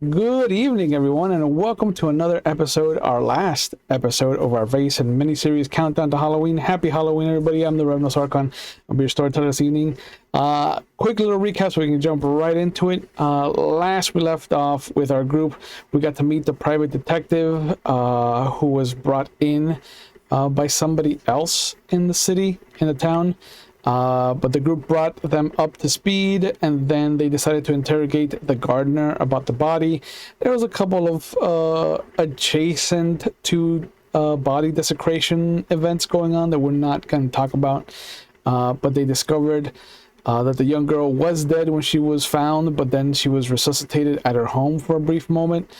Good evening, everyone, and welcome to another episode, our last episode of our Vaesen miniseries Countdown to Halloween. Happy Halloween, everybody. I'm the Revenant Sarkon. I'll be your storyteller this evening. Quick little recap so we can jump right into it. Last we left off with our group, we got to meet the private detective who was brought in by somebody else in the city, in the town. But the group brought them up to speed, and then they decided to interrogate the gardener about the body. There was a couple of adjacent to body desecration events going on that we're not going to talk about. But they discovered that the young girl was dead when she was found, but then she was resuscitated at her home for a brief moment.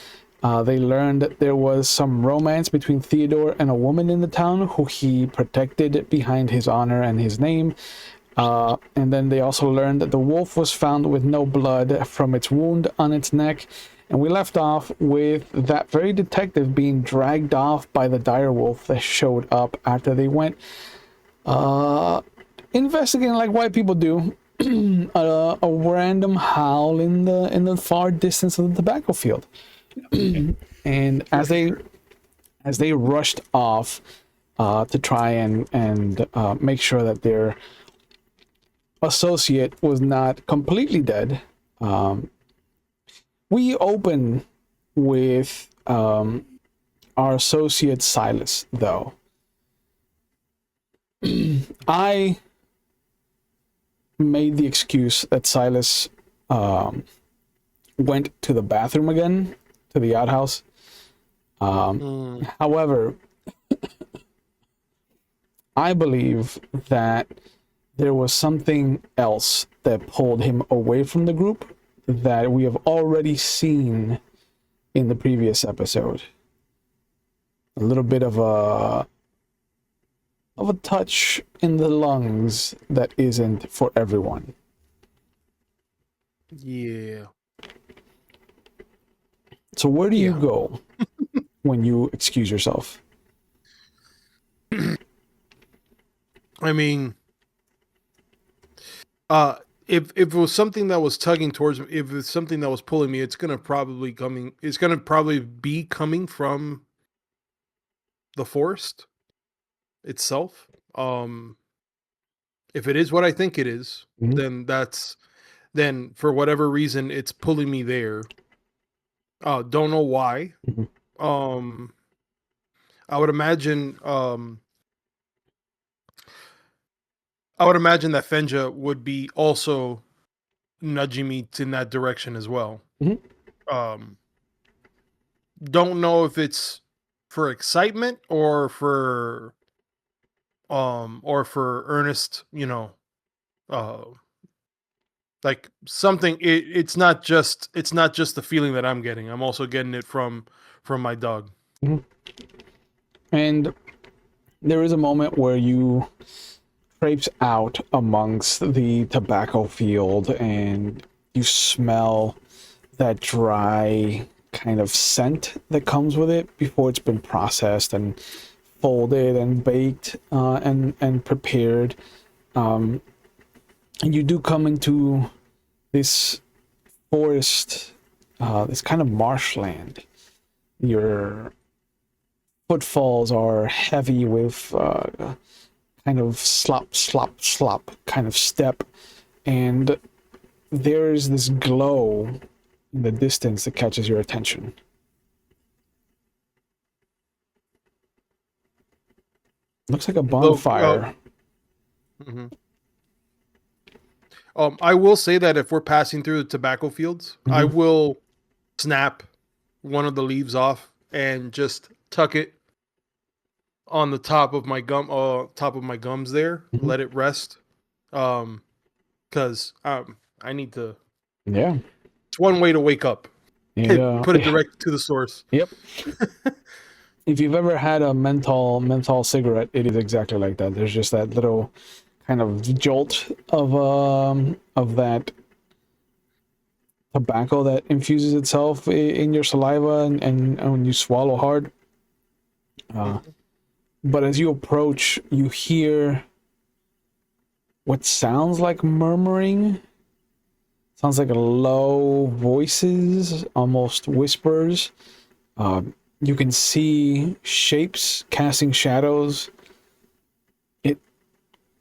They learned that there was some romance between Theodore and a woman in the town who he protected behind his honor and his name. And then they also learned that the wolf was found with no blood from its wound on its neck. And we left off with that very detective being dragged off by the dire wolf that showed up after they went investigating like white people do. A random howl in the far distance of the tobacco field. And as they rushed off to try and make sure that their associate was not completely dead, we open with our associate Silas, though. I made the excuse that Silas went to the bathroom again, to the outhouse. However, I believe that there was something else that pulled him away from the group that we have already seen in the previous episode. A little bit of a touch in the lungs that isn't for everyone. Yeah. So where do you go when you excuse yourself? I mean, if it was something that was tugging towards me, if it's something that was pulling me, it's gonna probably be coming from the forest itself. If it is what I think it is, then for whatever reason it's pulling me there. Don't know why. Um, I would imagine. I would imagine that Fenja would be also nudging me in that direction as well. Don't know if it's for excitement or for earnest, like something. It's not just the feeling that I'm getting. I'm also getting it from my dog. And there is a moment where you traipse out amongst the tobacco field and you smell that dry kind of scent that comes with it before it's been processed and folded and baked and prepared. And you do come into this forest, this kind of marshland. Your footfalls are heavy with kind of slop kind of step, and there's this glow in the distance that catches your attention. Looks like a bonfire. I will say that if we're passing through the tobacco fields, I will snap one of the leaves off and just tuck it on the top of my gums there. Let it rest. Because I need to. Yeah. It's one way to wake up. And put it direct to the source. Yep. If you've ever had a menthol cigarette, it is exactly like that. There's just that little kind of jolt of that tobacco that infuses itself in your saliva and when you swallow hard. But as you approach, you hear what sounds like murmuring Sounds like a low voices, almost whispers. You can see shapes casting shadows. It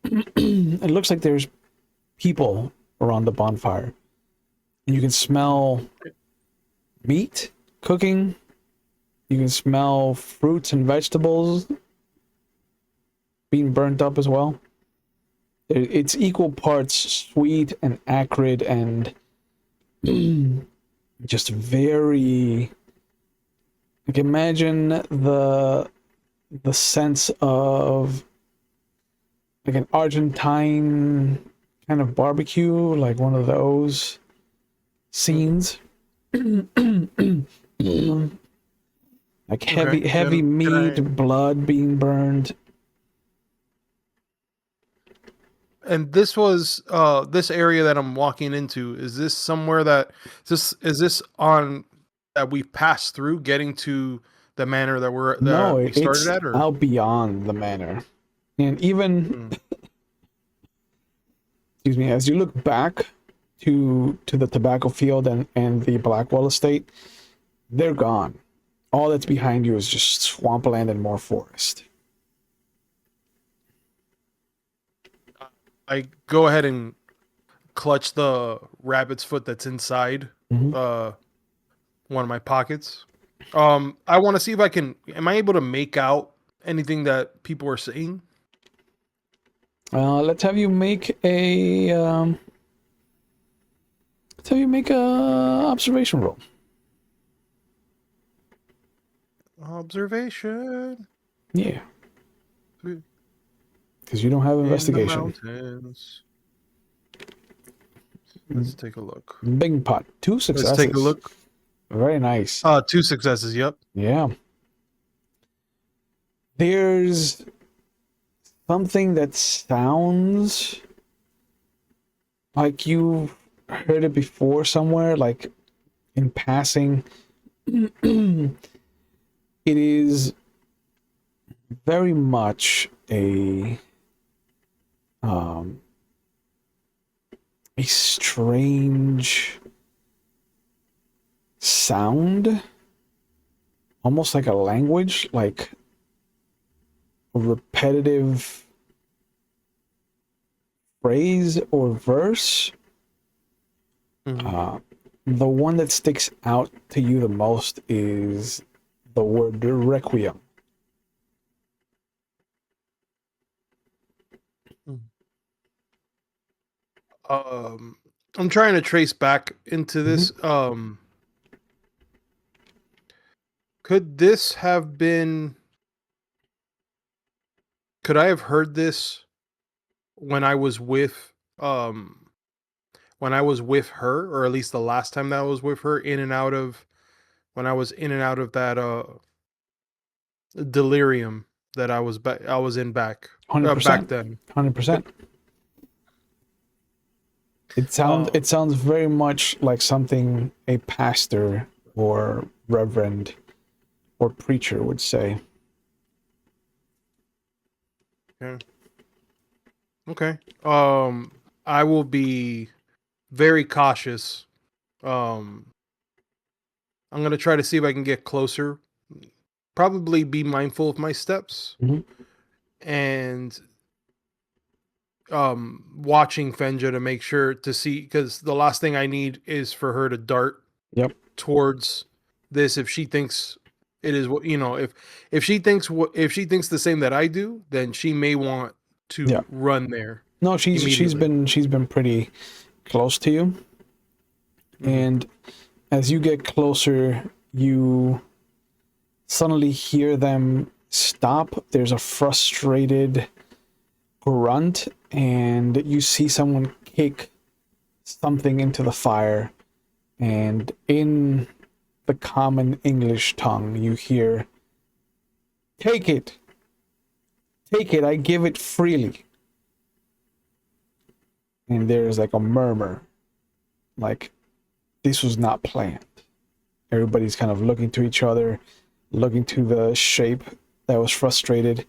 it looks like there's people around the bonfire. And you can smell meat cooking. You can smell fruits and vegetables being burnt up as well. It's equal parts sweet and acrid and just very, like, imagine the sense of like an Argentine kind of barbecue, like one of those scenes. Like heavy meat, blood being burned. And this was this area that I'm walking into. Is this somewhere that is this on that we passed through getting to the manor that we started it's at, or out beyond the manor. And even excuse me, as you look back to the tobacco field and the Blackwell estate, they're gone. All that's behind you is just swampland and more forest. I go ahead and clutch the rabbit's foot that's inside one of my pockets. I want to see if am I able to make out anything that people are saying? Let's have you make a observation roll. Observation. Yeah. Because you don't have investigation. In the mountains. Let's take a look. Big pot. 2 successes. Let's take a look. Very nice. 2 successes, yep. Yeah. There's something that sounds like you've heard it before somewhere, like in passing. It is very much a strange sound, almost like a language, like a repetitive phrase or verse. The one that sticks out to you the most is the word requiem. I'm trying to trace back into this. Could this have been? Could I have heard this when I was with her, or at least the last time that I was with her, when I was in and out of that delirium that I was in back 100%. Back then. 100%. It sounds very much like something a pastor or reverend or preacher would say. Okay. I will be very cautious. I'm gonna try to see if I can get closer. Probably be mindful of my steps. And watching Fenja to make sure to see, because the last thing I need is for her to dart towards this if she thinks it is what, if she thinks the same that I do, then she may want to run there. No, she's been pretty close to you. And as you get closer, you suddenly hear them stop. There's a frustrated grunt, and you see someone kick something into the fire, and in the common English tongue you hear, take it, I give it freely. And there's like a murmur, like this was not planned. Everybody's kind of looking to each other, looking to the shape that was frustrated,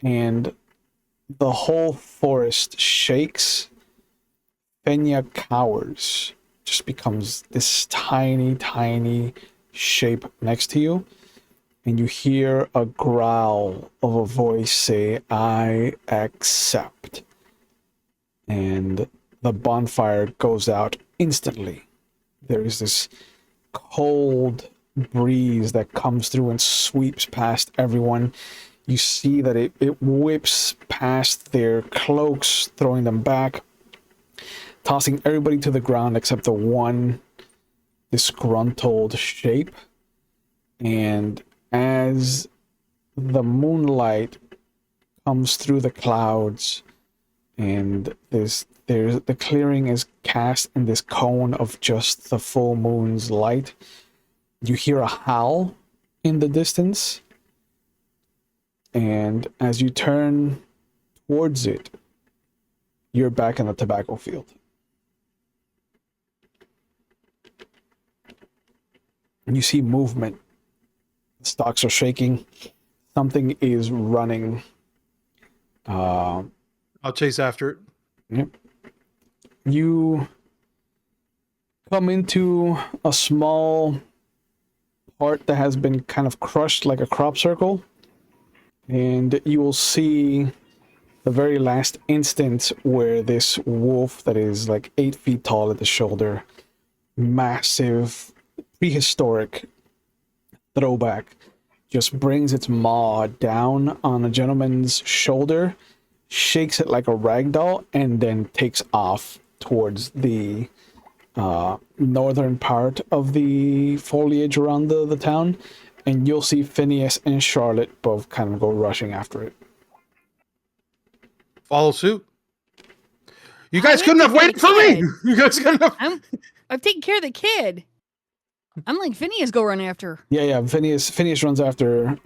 and the whole forest shakes. Fenya cowers just becomes this tiny, tiny shape next to you. And you hear a growl of a voice say, "I accept." And the bonfire goes out instantly. There is this cold breeze that comes through and sweeps past everyone. You see that it whips past their cloaks, throwing them back, tossing everybody to the ground except the one disgruntled shape. And as the moonlight comes through the clouds and the clearing is cast in this cone of just the full moon's light, you hear a howl in the distance. And as you turn towards it, you're back in the tobacco field. And you see movement. The stalks are shaking. Something is running. I'll chase after it. Yep. You come into a small part that has been kind of crushed like a crop circle. And you will see the very last instance where this wolf that is like 8 feet tall at the shoulder, massive, prehistoric throwback, just brings its maw down on a gentleman's shoulder, shakes it like a rag doll, and then takes off towards the northern part of the foliage around the town. And you'll see Phineas and Charlotte both kind of go rushing after it. Follow suit. You guys couldn't have waited for me. You guys couldn't have. I've taken care of the kid. I'm like, Phineas, go run after. Yeah. Phineas runs after.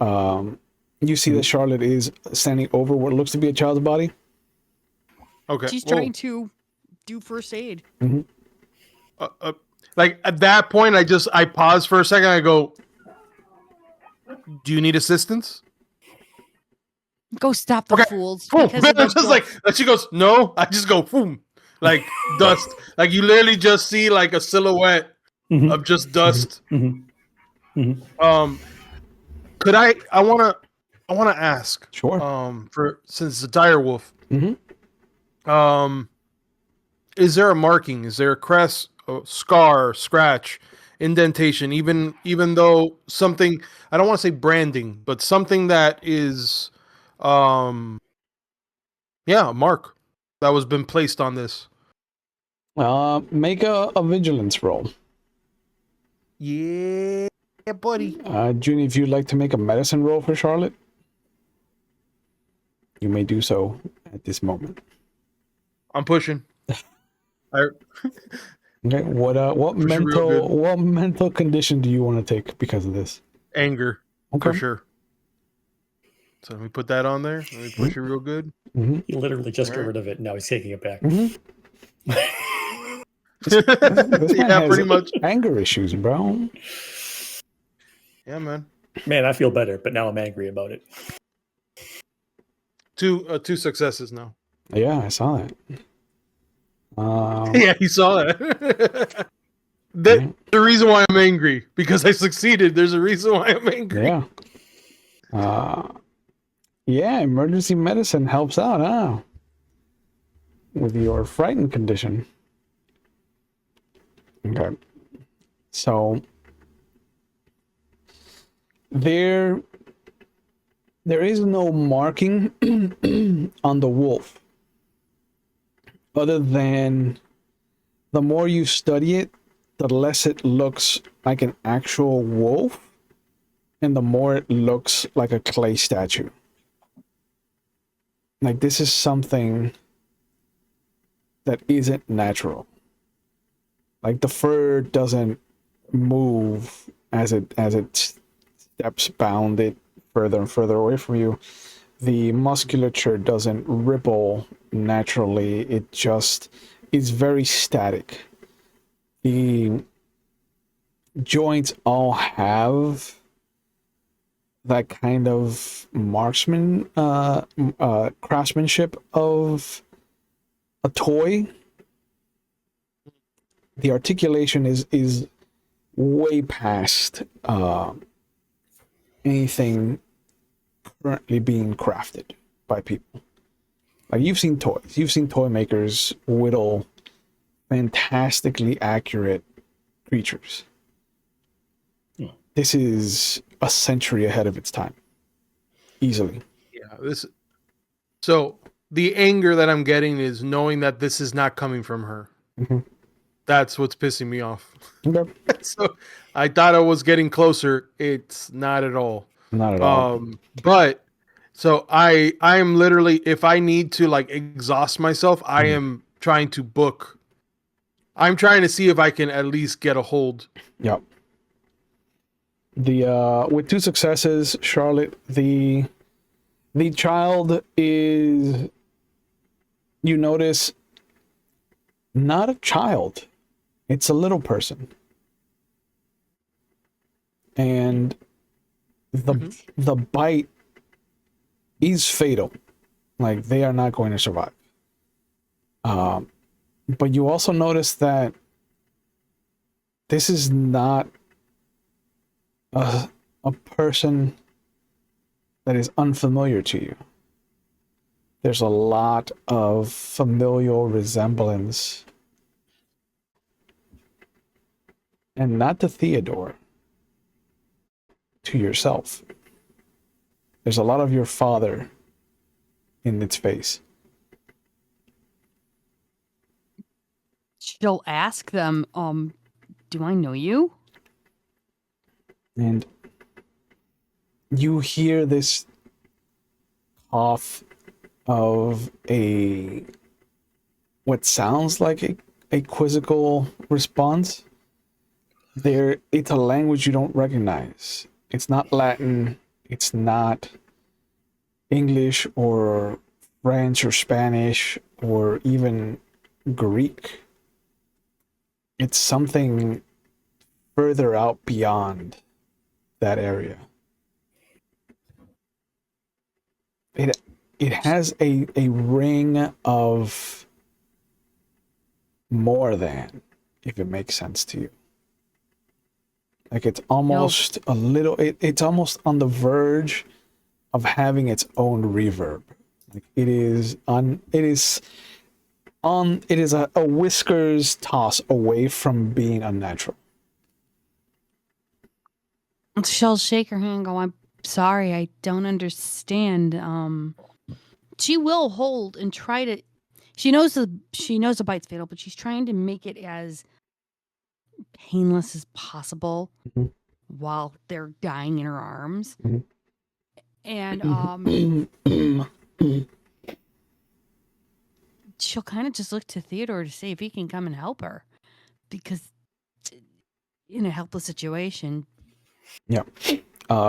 You see that Charlotte is standing over what looks to be a child's body. Okay. She's trying to do first aid. Mm-hmm. Like at that point, I pause for a second. I go, "Do you need assistance?" Go stop the fools. Boom. Just like she goes, "No." I just go, boom, like dust. Like you literally just see like a silhouette of just dust. Could I want to ask? Sure. Since it's a dire wolf. Is there a marking? Is there a crest, a scar, scratch, indentation? Even though something, I don't want to say branding, but something that is, a mark that was been placed on this. Make a vigilance roll. Yeah, buddy. Junie, if you'd like to make a medicine roll for Charlotte, you may do so at this moment. I'm pushing. Okay. What mental condition do you want to take because of this? Anger, okay. For sure. So let me put that on there. Let me push it real good. He literally just got rid of it. Now he's taking it back. This man has pretty much anger issues, bro. Yeah, man. Man, I feel better, but now I'm angry about it. Two successes now. Yeah, I saw that. Yeah, he saw that. The reason why I'm angry, because I succeeded. There's a reason why I'm angry. Yeah. Yeah, emergency medicine helps out, huh? With your frightened condition. Okay. So there is no marking on the wolf, other than the more you study it, the less it looks like an actual wolf, and the more it looks like a clay statue. Like, this is something that isn't natural. Like, the fur doesn't move as it steps bound it further and further away from you. The musculature doesn't ripple naturally. It just is very static. The joints all have that kind of craftsmanship of a toy, the articulation is way past anything currently being crafted by people. Like, you've seen toys, you've seen toy makers whittle fantastically accurate creatures. Yeah. This is a century ahead of its time, easily. Yeah, so the anger that I'm getting is knowing that this is not coming from her. Mm-hmm. That's what's pissing me off. Okay. So I thought I was getting closer. It's not at all. Not at all. But so I'm literally, if I need to like exhaust myself, I am trying to book. I'm trying to see if I can at least get a hold. Yep. The with 2 successes, Charlotte, the child is, you notice, not a child. It's a little person. And the bite is fatal. Like, they are not going to survive. But you also notice that this is not a person that is unfamiliar to you. There's a lot of familial resemblance. And not to Theodore, to yourself. There's a lot of your father in its face. She'll ask them, do I know you? And you hear this cough of what sounds like a quizzical response. It's a language you don't recognize. It's not Latin. It's not English or French or Spanish or even Greek. It's something further out beyond that area. It has a ring of more than, if it makes sense to you. Like, it's almost a little, it's almost on the verge of having its own reverb. Like, it is a whiskers toss away from being unnatural. She'll shake her hand and go, I'm sorry, I don't understand. She will hold and try to, she knows the bite's fatal, but she's trying to make it as painless as possible while they're dying in her arms. And she'll kind of just look to Theodore to see if he can come and help her, because in a helpless situation. Yeah.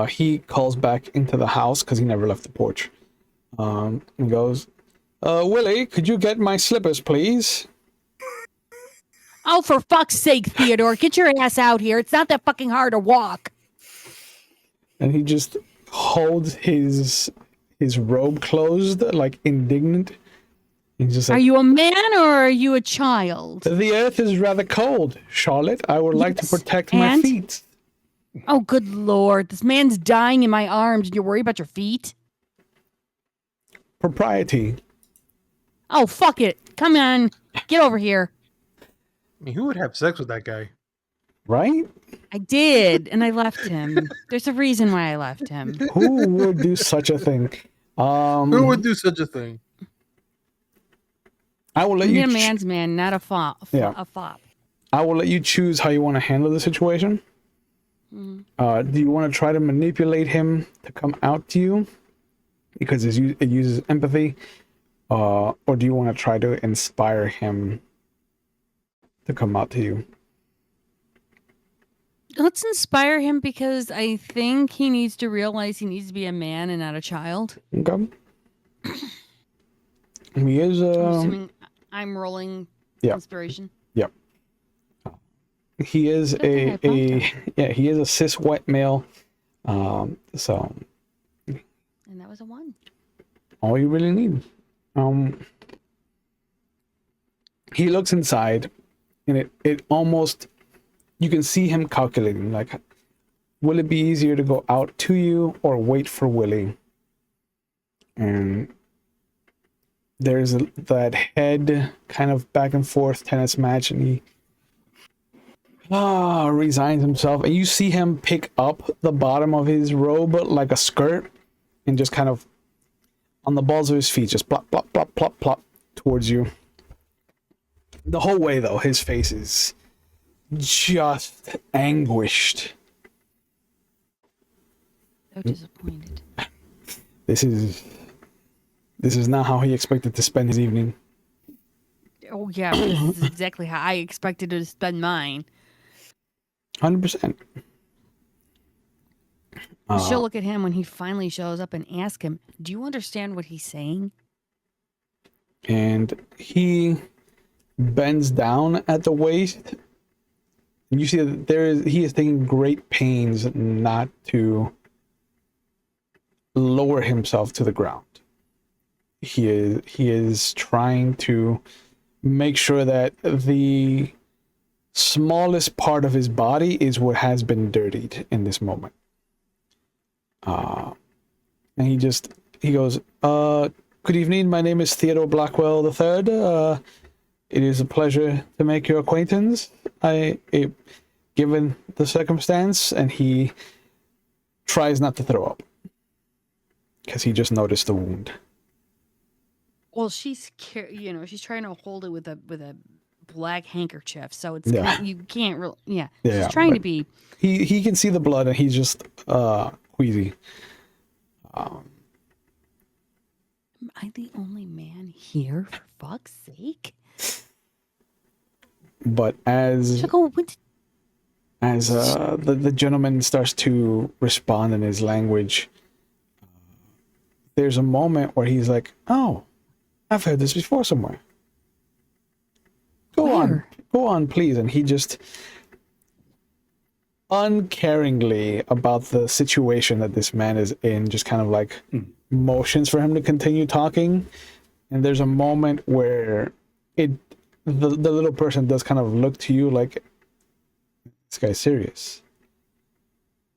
He calls back into the house because he never left the porch. And goes, Willie, could you get my slippers, please? Oh, for fuck's sake, Theodore, get your ass out here. It's not that fucking hard to walk. And he just holds his robe closed, like indignant. He's just like, are you a man or are you a child? the earth is rather cold, Charlotte. I would like to protect my feet. Oh, good Lord. This man's dying in my arms and you're worried about your feet? Propriety. Oh, fuck it. Come on. Get over here. I mean, who would have sex with that guy? Right? I did, and I left him. There's a reason why I left him. Who would do such a thing? Who would do such a thing? I will let You you. need a man's man, not a fop. Yeah. A fop. I will let you choose how you want to handle the situation. Do you want to try to manipulate him to come out to you because it uses empathy, or do you want to try to inspire him to come out to you? Let's inspire him, because I think he needs to realize he needs to be a man and not a child. Okay. He is. I'm assuming I'm rolling inspiration. Yep. He is he is a cis white male. So. And that was a 1. All you really need. He looks inside, and it almost, you can see him calculating, like, will it be easier to go out to you or wait for Willie? And there's that head kind of back and forth tennis match, and he resigns himself, and you see him pick up the bottom of his robe like a skirt and just kind of on the balls of his feet just plop plop plop plop plop towards you. The whole way though, his face is just anguished. So disappointed. This is not how he expected to spend his evening. Oh yeah, this is exactly how I expected to spend mine. 100%. She'll look at him when he finally shows up and ask him, "Do you understand what he's saying?" And he bends down at the waist. And you see that he is taking great pains not to lower himself to the ground. He is trying to make sure that the smallest part of his body is what has been dirtied in this moment. And he goes, good evening, my name is Theodore Blackwell III. It is a pleasure to make your acquaintance. Given the circumstance, and he tries not to throw up because he just noticed the wound. Well, she's trying to hold it with a black handkerchief, so it's you can't really. Yeah, she's trying to be. He can see the blood, and he's just queasy. Am I the only man here? For fuck's sake! But as the gentleman starts to respond in his language, there's a moment where he's like, "Oh, I've heard this before somewhere. Go on, please." And he just uncaringly about the situation that this man is in, just kind of like motions for him to continue talking. And there's a moment where the little person does kind of look to you like, this guy's serious.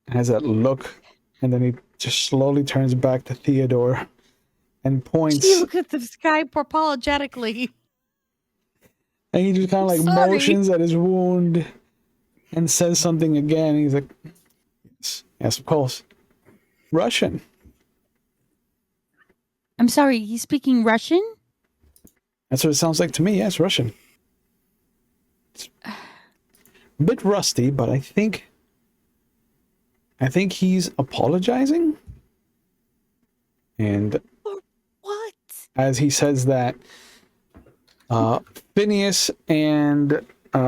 And has that look, and then he just slowly turns back to Theodore and points. She looks at this guy apologetically. And he just kind of like motions at his wound and says something again. He's like, yes, of course. Russian. I'm sorry, he's speaking Russian? That's what it sounds like to me. Yes, Russian. It's a bit rusty, but I think he's apologizing. And what? As he says that, Phineas and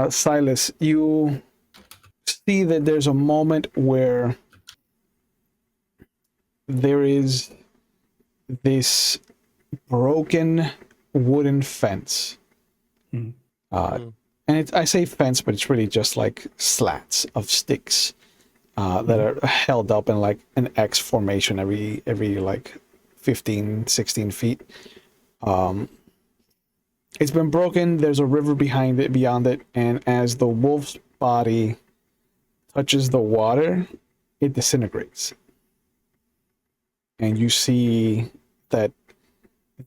Silas, you see that there's a moment where there is this broken wooden fence. And I say fence, but it's really just like slats of sticks that are held up in like an X formation every like 15, 16 feet. It's been broken. There's a river beyond it, and as the wolf's body touches the water, it disintegrates. And you see that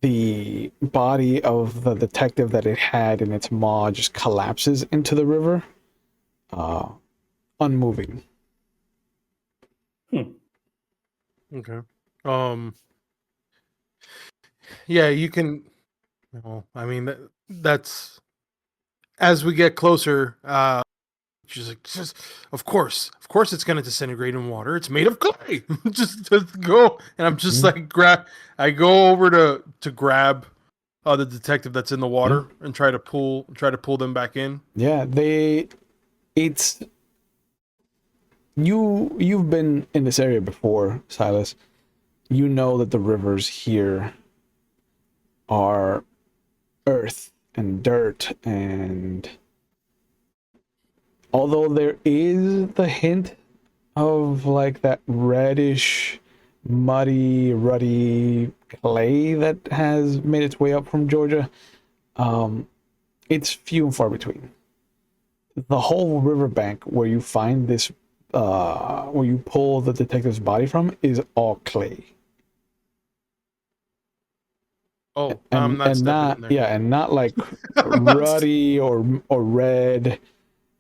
the body of the detective that it had in its maw just collapses into the river, unmoving. Okay. Yeah, you can. Well, I mean, that's as we get closer. She's like, of course, it's going to disintegrate in water. It's made of clay. just go, and I'm just like I go over to grab the detective that's in the water and try to pull them back in. Yeah, you've been in this area before, Silas. You know that the rivers here are earth and dirt, and although there is the hint of like that reddish, muddy, ruddy clay that has made its way up from Georgia, it's few and far between. the whole riverbank where you find this, where you pull the detective's body from, is all clay. Oh, I'm not stepping in there. Yeah, and not like I'm not st- ruddy or red.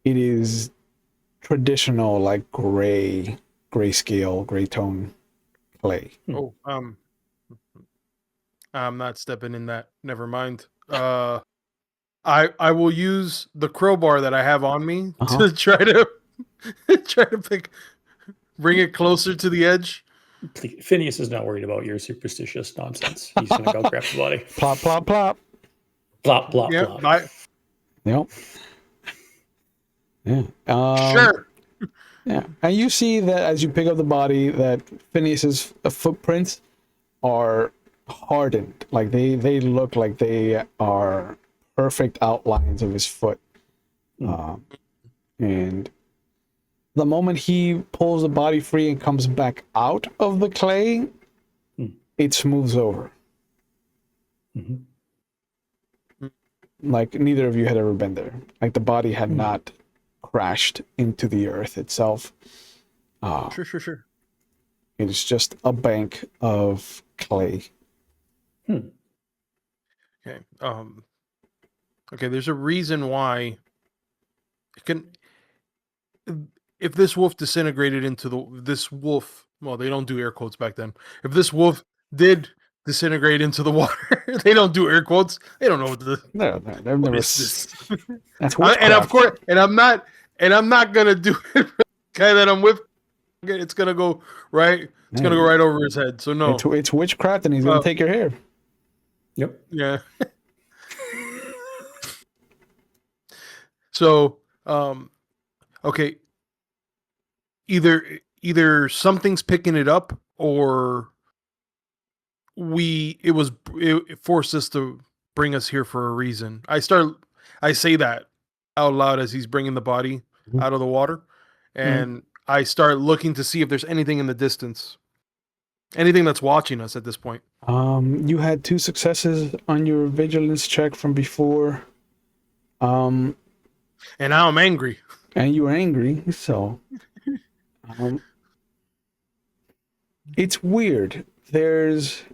It is traditional, like grayscale, gray tone clay. Oh, I'm not stepping in that. Never mind. I will use the crowbar that I have on me Uh-huh. to try to bring it closer to the edge. Phineas is not worried about your superstitious nonsense. He's going to go grab the body. Plop, plop, plop. Plop, plop, Yeah, plop. Yep. Yeah. sure. Yeah. And you see that as you pick up the body, that Phineas's footprints are hardened. Like they look like they are perfect outlines of his foot. And the moment he pulls the body free and comes back out of the clay, it smooths over. Mm-hmm. Like neither of you had ever been there. Like the body had not crashed into the earth itself. Sure. It is just a bank of clay. Okay. Okay. There's a reason why it can. If this wolf disintegrated into this wolf, well, they don't do air quotes back then. If this wolf did disintegrate into the water, they don't do air quotes. They don't know what the. No, they've never. What is this? That's And of witchcraft. course, I'm not gonna do it for the guy that I'm with. It's gonna go right. It's gonna go right over his head. So no. It's witchcraft, and he's gonna take your hair. Yep. Yeah. So, okay. Either something's picking it up, or it forced us to bring us here for a reason. I say that out loud as he's bringing the body out of the water, and I start looking to see if there's anything in the distance, anything that's watching us at this point. You had 2 successes on your vigilance check from before. And now I'm angry. And you were angry, so it's weird. It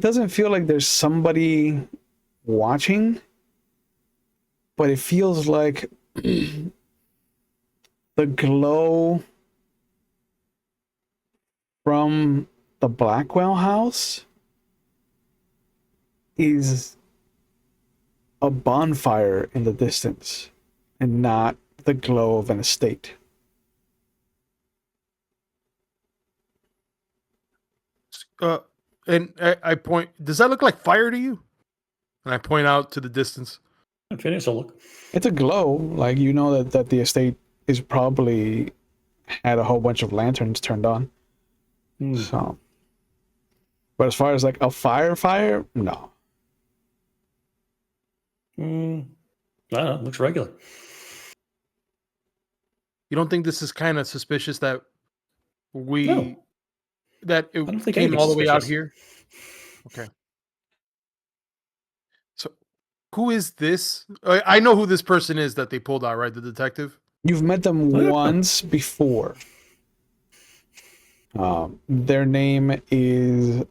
doesn't feel like there's somebody watching, but it feels like the glow from the Blackwell house is a bonfire in the distance and not the glow of an estate. And I point, does that look like fire to you? And I point out to the distance. Phineas will look. It's a glow, like you know that the estate is probably had a whole bunch of lanterns turned on. So, but as far as like a fire, no. I don't know. It looks regular. You don't think this is kind of suspicious that No. that it I don't think came all the way out suspicious. here? Okay. So, who is this? I know who this person is that they pulled out, right? The detective. You've met them Oh, yeah. once before. Their name is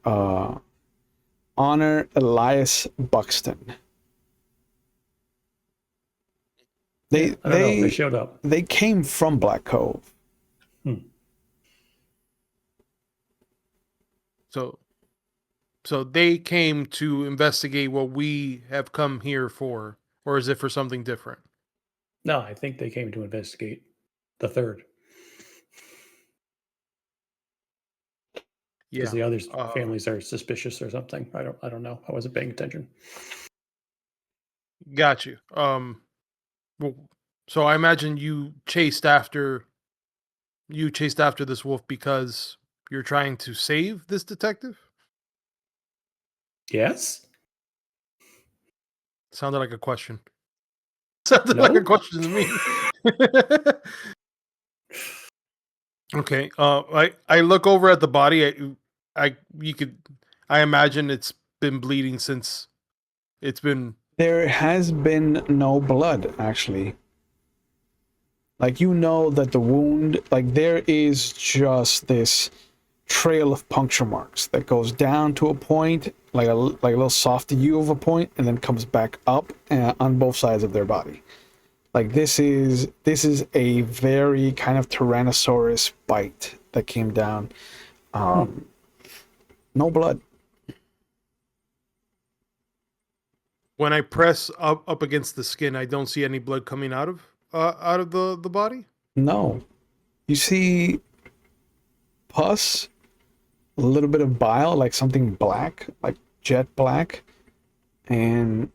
Honor Elias Buxton. I don't know. They showed up. They came from Black Cove. So they came to investigate what we have come here for, or is it for something different? No, I think they came to investigate the third. Yeah. Because the other families are suspicious or something. I don't know. I wasn't paying attention. Got you. Well, so I imagine you chased after this wolf because you're trying to save this detective? Yes. Sounded like a question. Sounded like a No. question to me. Okay. I look over at the body. I imagine it's been bleeding since it's been. There has been no blood, actually. Like, you know that the wound, like, there is just this trail of puncture marks that goes down to a point, like a little soft U of a point, and then comes back up on both sides of their body. Like, this is a very kind of Tyrannosaurus bite that came down. No blood. When I press up against the skin, I don't see any blood coming out of the body. No. You see pus, a little bit of bile, like something black, like jet black, and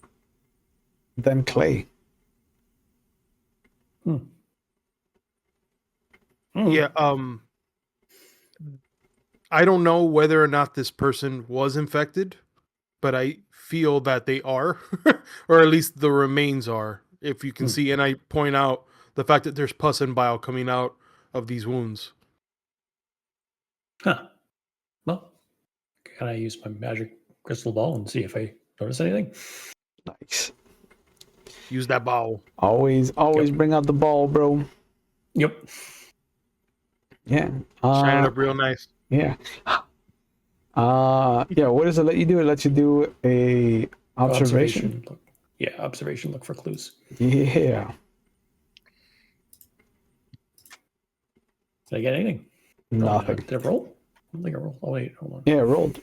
then clay. Yeah. I don't know whether or not this person was infected, but I feel that they are, or at least the remains are. If you can see, and I point out the fact that there's pus and bile coming out of these wounds. Huh. Well, can I use my magic crystal ball and see if I notice anything? Nice. Use that ball. Always bring out the ball, bro. Yep. Yeah. Shine it up real nice. Yeah. Yeah, what does it let you do? It lets you do a observation. Look. Yeah, observation. Look for clues. Yeah. Did I get anything? Nothing. Did I roll? I don't think I rolled. Oh, wait, hold on. Yeah, it rolled.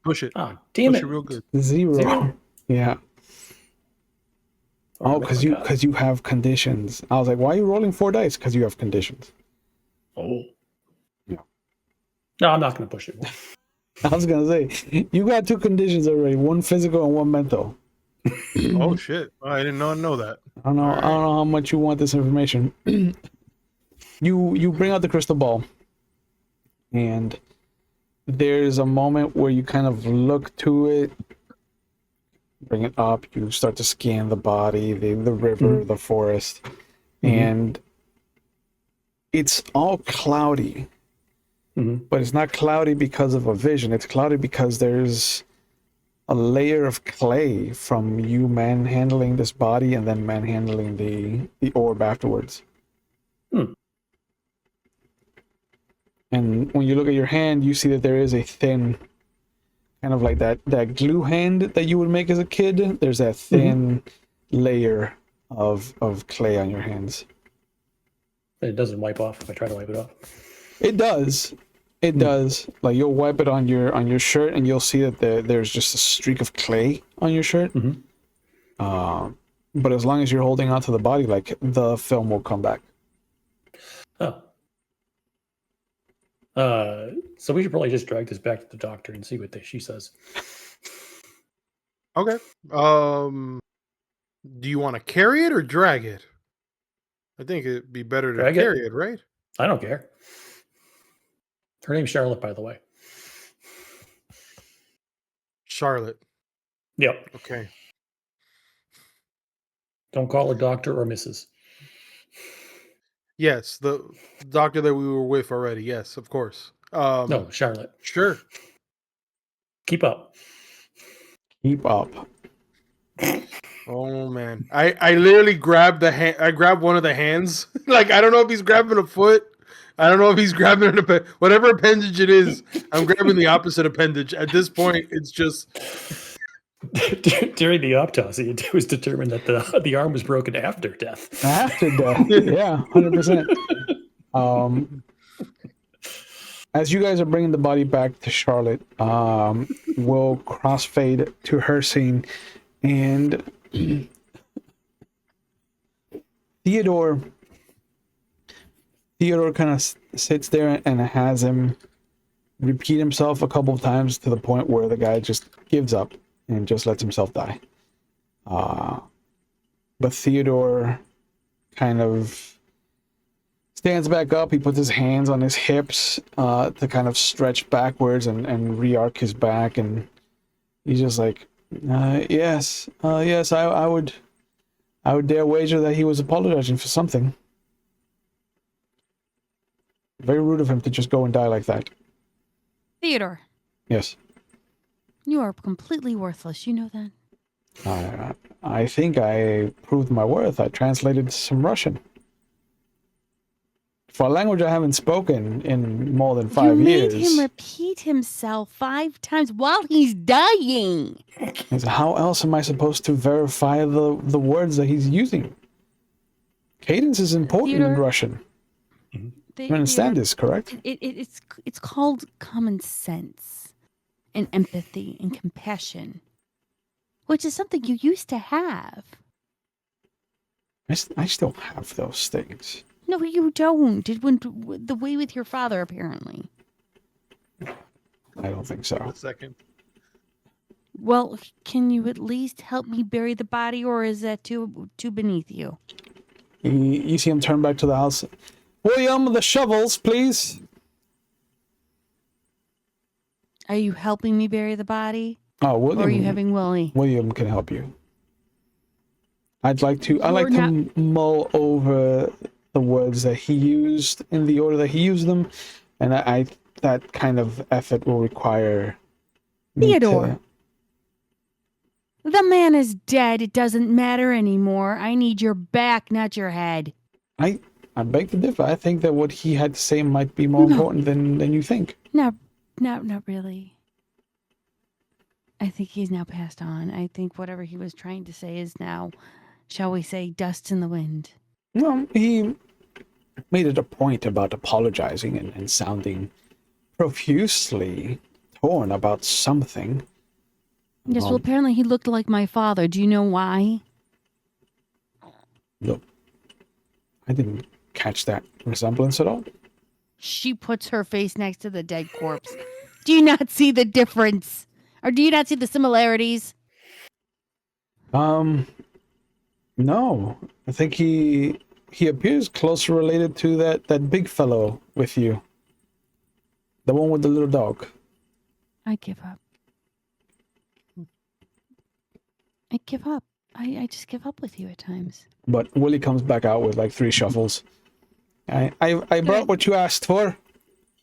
Push it. Ah, damn Push it. it real good. Zero. Yeah. Oh, my God. because you have conditions. I was like, why are you rolling 4 dice? Because you have conditions. Oh. Yeah. No, I'm not going to push it. I was gonna say, you got 2 conditions already, 1 physical and 1 mental. Oh shit! I did not know that. I don't know how much you want this information. You bring out the crystal ball, and there's a moment where you kind of look to it, bring it up, you start to scan the body, the river, the forest, and it's all cloudy. But it's not cloudy because of a vision. It's cloudy because there's a layer of clay from you manhandling this body and then manhandling the orb afterwards. And when you look at your hand, you see that there is a thin, kind of like that glue hand that you would make as a kid. There's that thin layer of clay on your hands. It doesn't wipe off if I try to wipe it off. It does. It does. Like, you'll wipe it on your shirt, and you'll see that there's just a streak of clay on your shirt. But as long as you're holding onto the body, like, the film will come back. Oh. So we should probably just drag this back to the doctor and see what she says. Okay. Do you want to carry it or drag it? I think it'd be better to carry it, right? I don't care. Her name's Charlotte, by the way. Charlotte. Yep. Okay. Don't call her doctor or Mrs. Yes, the doctor that we were with already. Yes, of course. No, Charlotte. Sure. Keep up. Keep up. Oh man, I literally grabbed the hand. I grabbed one of the hands. Like, I don't know if he's grabbing a foot. I don't know if he's grabbing whatever appendage it is. I'm grabbing the opposite appendage. At this point, it's just. During the autopsy, it was determined that the arm was broken after death. After death, yeah, 100%. As you guys are bringing the body back to Charlotte, we'll crossfade to her scene, and Theodore kind of sits there and has him repeat himself a couple of times to the point where the guy just gives up and just lets himself die. But Theodore kind of stands back up. He puts his hands on his hips to kind of stretch backwards and re-arc his back, and he's just like, yes, I would dare wager that he was apologizing for something. Very rude of him to just go and die like that. Theodore, Yes. you are completely worthless. You know that? I think I proved my worth. I translated some Russian. For a language I haven't spoken in more than 5 You years. made him repeat himself 5 times while he's dying. And so how else am I supposed to verify the words that he's using? Cadence is important in Theodore, Russian. You understand this, correct? It's called common sense and empathy and compassion, which is something you used to have. I still have those things. No, you don't. It went the way with your father, apparently. I don't think so. A second. Well, can you at least help me bury the body, or is that too beneath you? You see him turn back to the house. William, the shovels, please. Are you helping me bury the body? Oh, William. Or are you having Willie? William can help you. I'd like to You're to mull over the words that he used in the order that he used them, and I that kind of effort will require me Theodore. The man is dead. It doesn't matter anymore. I need your back, not your head. I beg to differ. I think that what he had to say might be more important than you think. No, not really. I think he's now passed on. I think whatever he was trying to say is now, shall we say, dust in the wind. Well, he made it a point about apologizing and sounding profusely torn about something. Yes, well, apparently he looked like my father. Do you know why? Look, I didn't catch that resemblance at all. She puts her face next to the dead corpse. Do you not see the difference? Or do you not see the similarities? No. I think he appears closer related to that big fellow with you. The one with the little dog. I give up. I give up. I just give up with you at times. But Willie comes back out with like 3 shovels. I brought what you asked for.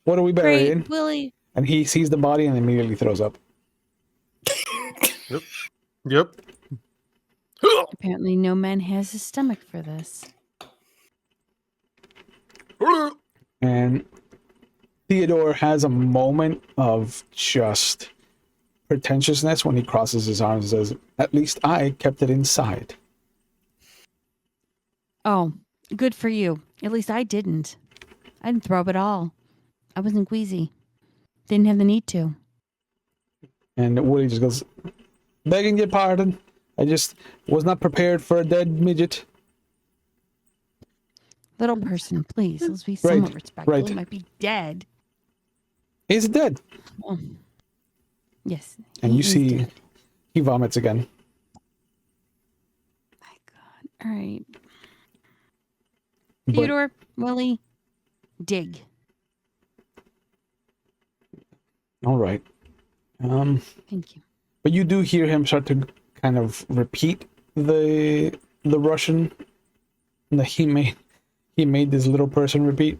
What are we burying? Great, Willie. And he sees the body and immediately throws up. Yep. Apparently no man has a stomach for this. And Theodore has a moment of just pretentiousness when he crosses his arms and says, "At least I kept it inside." Oh, good for you. At least I didn't. I didn't throw up at all. I wasn't queasy. Didn't have the need to. And Willie just goes, "Begging your pardon. I just was not prepared for a dead midget." Little person, please. Let's be somewhat respectful. right. He might be dead. He's dead. Oh. Yes. And he you is see dead. he vomits again. My God. All right. But- Theodore, Willie, dig. all right. Thank you. But you do hear him start to kind of repeat the Russian that he made this little person repeat.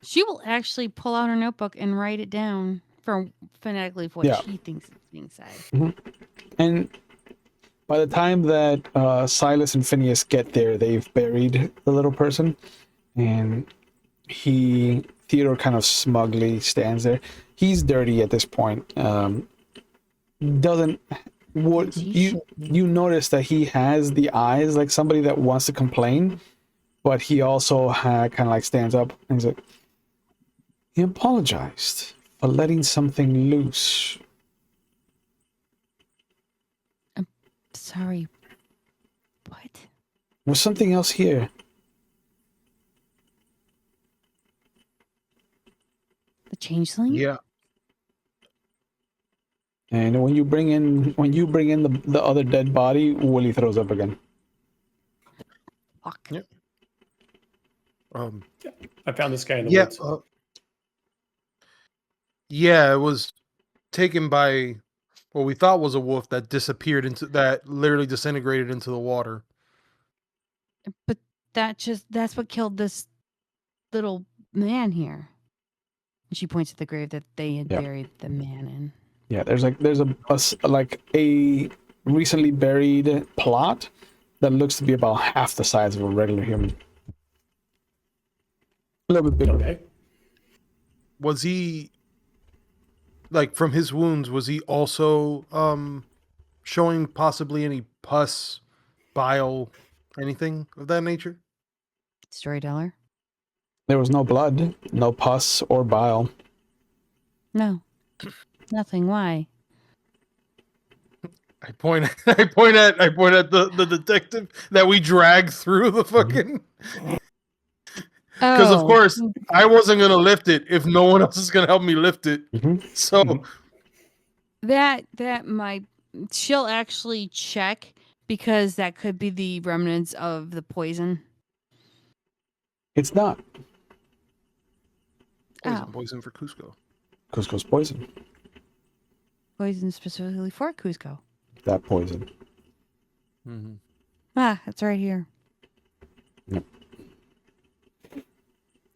She will actually pull out her notebook and write it down phonetically for what Yeah. she thinks is being said. And by the time that Silas and Phineas get there, they've buried the little person, and Theodore kind of smugly stands there. He's dirty at this point. You notice that he has the eyes like somebody that wants to complain, but he also kind of like stands up and he's like, he apologized for letting something loose. Sorry. What? Was something else here? The changeling? Yeah. And when you bring in the other dead body, Willie throws up again. Fuck. Yep. I found this guy in the Yeah. woods. Yeah, it was taken by what we thought was a wolf that that literally disintegrated into the water. But that's what killed this little man here. And she points at the grave that they had Yep. buried the man in. Yeah, there's a recently buried plot that looks to be about half the size of a regular human. A little bit bigger. Okay. Was he, like, from his wounds, was he also showing possibly any pus, bile, anything of that nature? Storyteller. There was no blood, no pus or bile. No. Nothing. Why? I point at the detective that we dragged through the fucking. Because of course I wasn't gonna lift it if no one else is gonna help me lift it. So that might she'll actually check because that could be the remnants of the poison. It's not. Poison for Cusco. Cusco's poison. Poison specifically for Cusco. That poison. Ah, it's right here. Yep.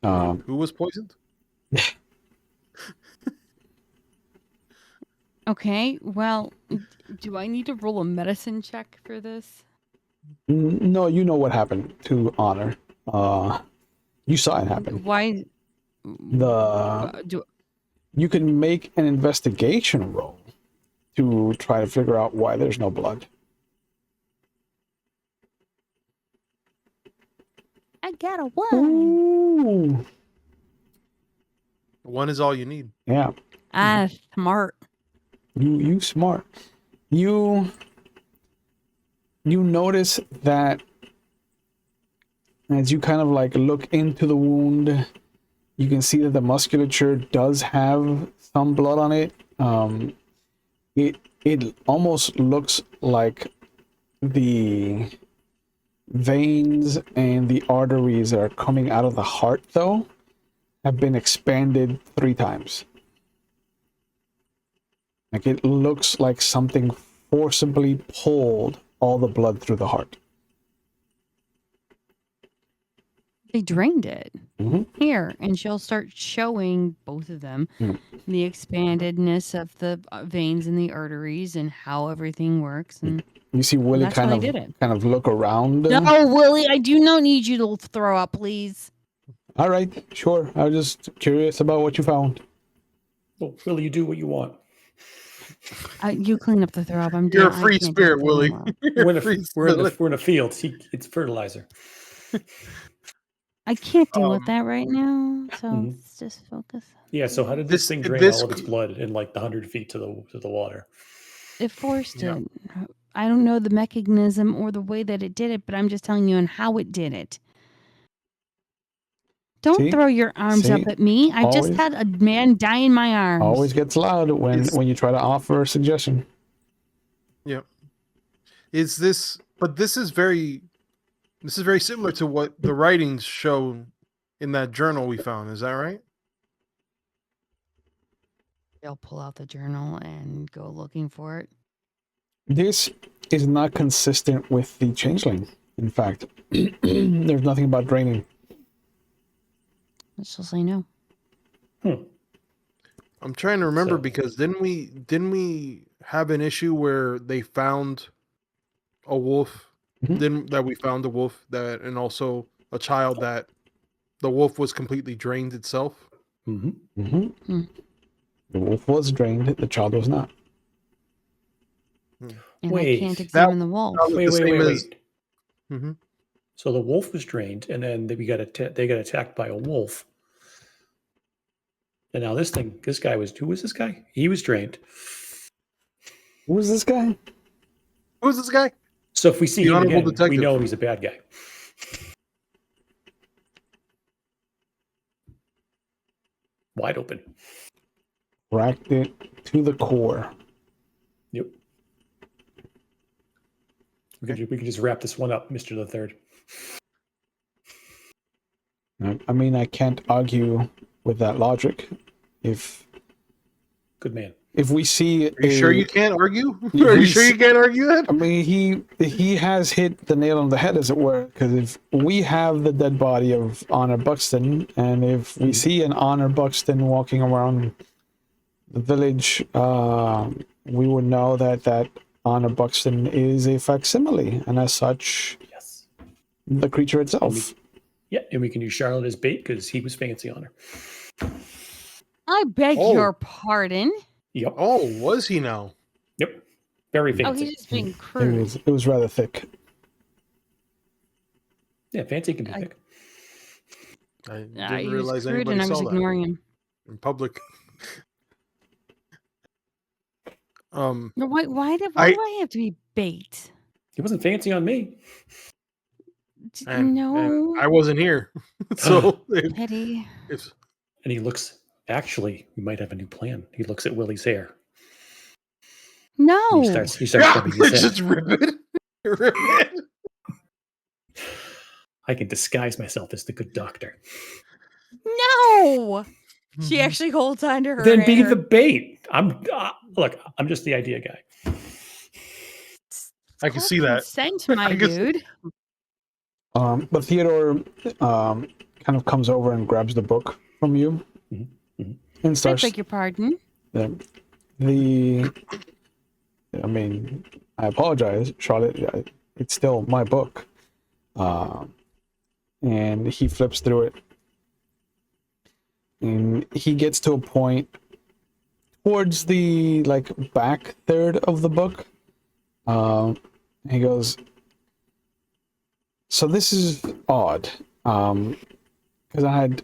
Who was poisoned? Okay, well, do I need to roll a medicine check for this? No, you know what happened to Honor. You saw it happen. Why? You can make an investigation roll to try to figure out why there's no blood. I got a 1. Ooh. 1 is all you need. Yeah. Smart. You smart. You notice that as you kind of like look into the wound, you can see that the musculature does have some blood on it. It almost looks like the veins and the arteries that are coming out of the heart, though, have been expanded 3 times. Like, it looks like something forcibly pulled all the blood through the heart. They drained it. Mm-hmm. Here, and she'll start showing both of them the expandedness of the veins and the arteries and how everything works. And you see Willie kind of look around. No, Willie, I do not need you to throw up, please. All right, sure. I was just curious about what you found. Well, Willie, you do what you want. You clean up the throw up. You're a free spirit, Willie. We're in a field. It's fertilizer. I can't deal with that right now, so let's just focus. Yeah. So how did this thing drain all of its blood in like the 100 feet to the water? It forced it. I don't know the mechanism or the way that it did it, but I'm just telling you on how it did it. Don't throw your arms up at me. I just had a man die in my arms. Always gets loud when you try to offer a suggestion. Yep. This is very similar to what the writings show in that journal we found. Is that right? They'll pull out the journal and go looking for it. This is not consistent with the Changeling. In fact, there's nothing about draining. Let's just say no. I'm trying to remember because didn't we have an issue where they found a wolf? That we found a wolf and also a child that the wolf was completely drained itself. The wolf was drained. The child was not. And I can't examine the wolf. Wait. So the wolf was drained, and then they got attacked by a wolf. And now who was this guy? He was drained. Who was this guy? Who's this guy? So if we see him again, we know he's a bad guy. Wide open. Cracked it to the core. Yep. We can just wrap this one up, Mr. the Third. I mean, I can't argue with that logic. Good man. If we see, are you sure you can't argue? Are you sure you can't argue that? I mean, he has hit the nail on the head, as it were. Because if we have the dead body of Honor Buxton, and if we see an Honor Buxton walking around the village, we would know that Honor Buxton is a facsimile, and as such, the creature itself. Yeah, and we can use Charlotte as bait because he was fancy on her. I beg Oh. your pardon. Yep. Oh, was he now? Yep. Very Oh, fancy. he's just being crude. It was rather thick. Yeah, fancy can be thick. I Nah, didn't he was realize crude anybody and I was saw that ignoring him. in public. No, why do I- I have to be bait? He wasn't fancy on me. and No. I wasn't here, so Pity. if And he looks, actually, we might have a new plan. He looks at Willie's hair. No. And he starts rubbing his head. just rip it. Rip it. I can disguise myself as the good doctor. No. She actually holds on to her Then hair. be the bait. Look, I'm just the idea guy. I can see that. Consent, my I guess- dude. But Theodore kind of comes over and grabs the book from you Mhm, mhm. and I starts. beg your pardon. I mean, I apologize, Charlotte. Yeah, it's still my book. And he flips through it. And he gets to a point towards the back third of the book. He goes, so this is odd. Because I had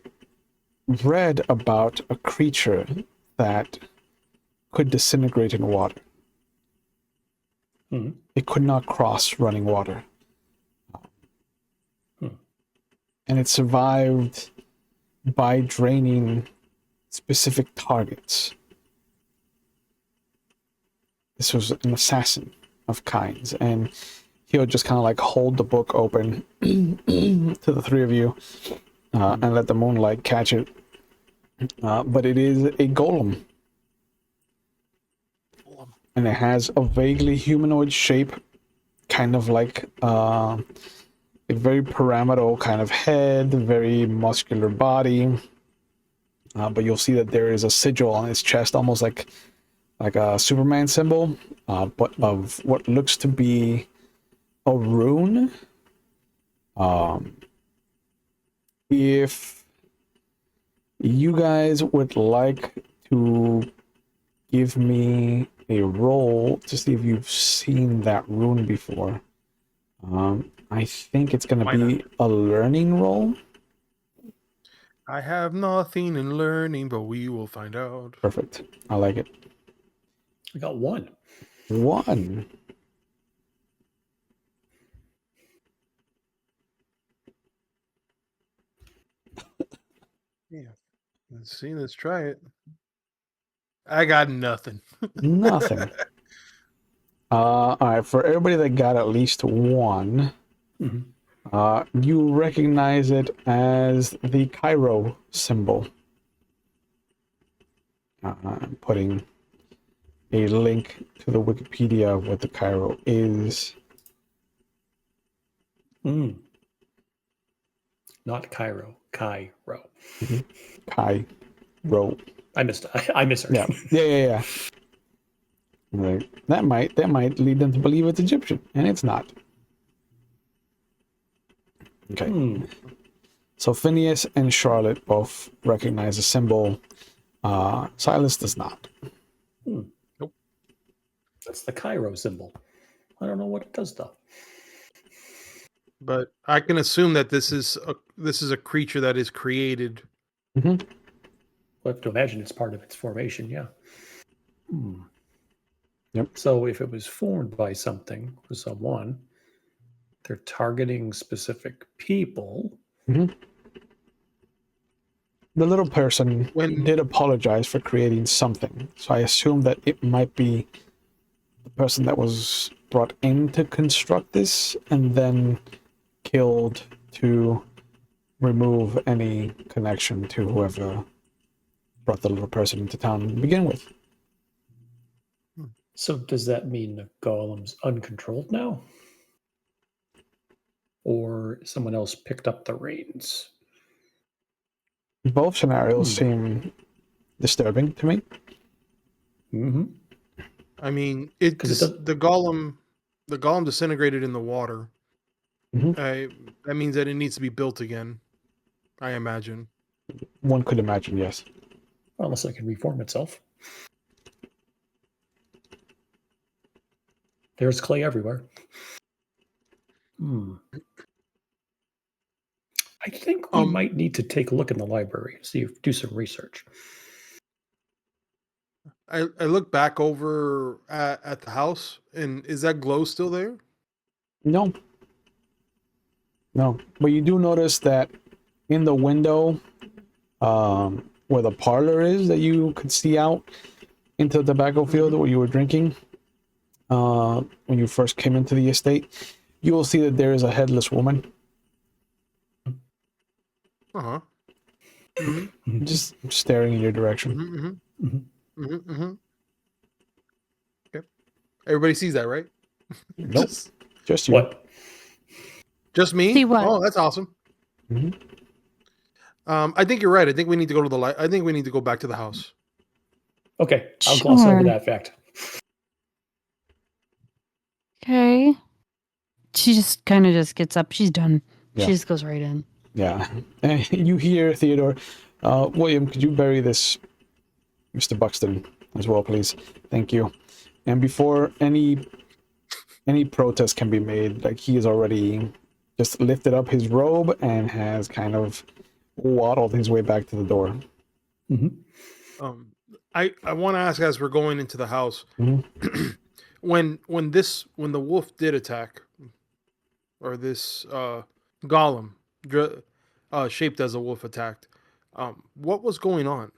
read about a creature that could disintegrate in water. Mhm. It could not cross running water. And it survived by draining specific targets. This was an assassin of kinds, and he'll just kind of hold the book open to the three of you and let the moonlight catch it. But it is a golem. And it has a vaguely humanoid shape, kind of like a very pyramidal kind of head, very muscular body. But you'll see that there is a sigil on his chest, almost like a Superman symbol, but of what looks to be a rune. If you guys would like to give me a roll to see if you've seen that rune before, I think it's going to be a learning roll. I have nothing in learning, but we will find out. Perfect. I like it. I got one. 1. Yeah. Let's see. Let's try it. I got nothing. Nothing. All right. For everybody that got at least 1, Mhm. you recognize it as the Cairo symbol. I'm putting a link to the Wikipedia of what the Cairo is. Not Cairo. Cairo. Cairo. I misheard. Yeah. That might lead them to believe it's Egyptian, and it's not. Okay. So Phineas and Charlotte both recognize the symbol. Silas does not. Nope. That's the Cairo symbol. I don't know what it does though. But I can assume that this is a creature that is created. Mm-hmm. We'll have to imagine it's part of its formation, yeah. Yep. So if it was formed by something or someone, they're targeting specific people. Mm-hmm. The little person did apologize for creating something, so I assume that it might be the person that was brought in to construct this and then killed to remove any connection to whoever brought the little person into town to begin with. So does that mean the golem's uncontrolled now? Or someone else picked up the reins? Both scenarios seem disturbing to me. Mm-hmm. I mean, the golem disintegrated in the water. Mm-hmm. That means that it needs to be built again. I imagine. One could imagine, yes. Unless it can reform itself. There's clay everywhere. I think we might need to take a look in the library, do some research. I look back over at the house, and is that glow still there? No. But you do notice that in the window, where the parlor is, that you could see out into the tobacco field where you were drinking, when you first came into the estate, you will see that there is a headless woman. Uh-huh. Just staring in your direction. Okay. Everybody sees that, right? Nope. Just you. What? Just me? See what? Oh, that's awesome. I think you're right. I think we need to go to I think we need to go back to the house. Okay, I'll gloss over Sure. that fact. Okay. She just kind of just gets up. She's done. Yeah. She just goes right in. Yeah. And you hear Theodore, William, could you bury this Mr. Buxton as well, please? Thank you. And before any protest can be made, like, he has already just lifted up his robe and has kind of waddled his way back to the door. I want to ask, as we're going into the house, when the wolf did attack, or this golem shaped as a wolf attacked, what was going on?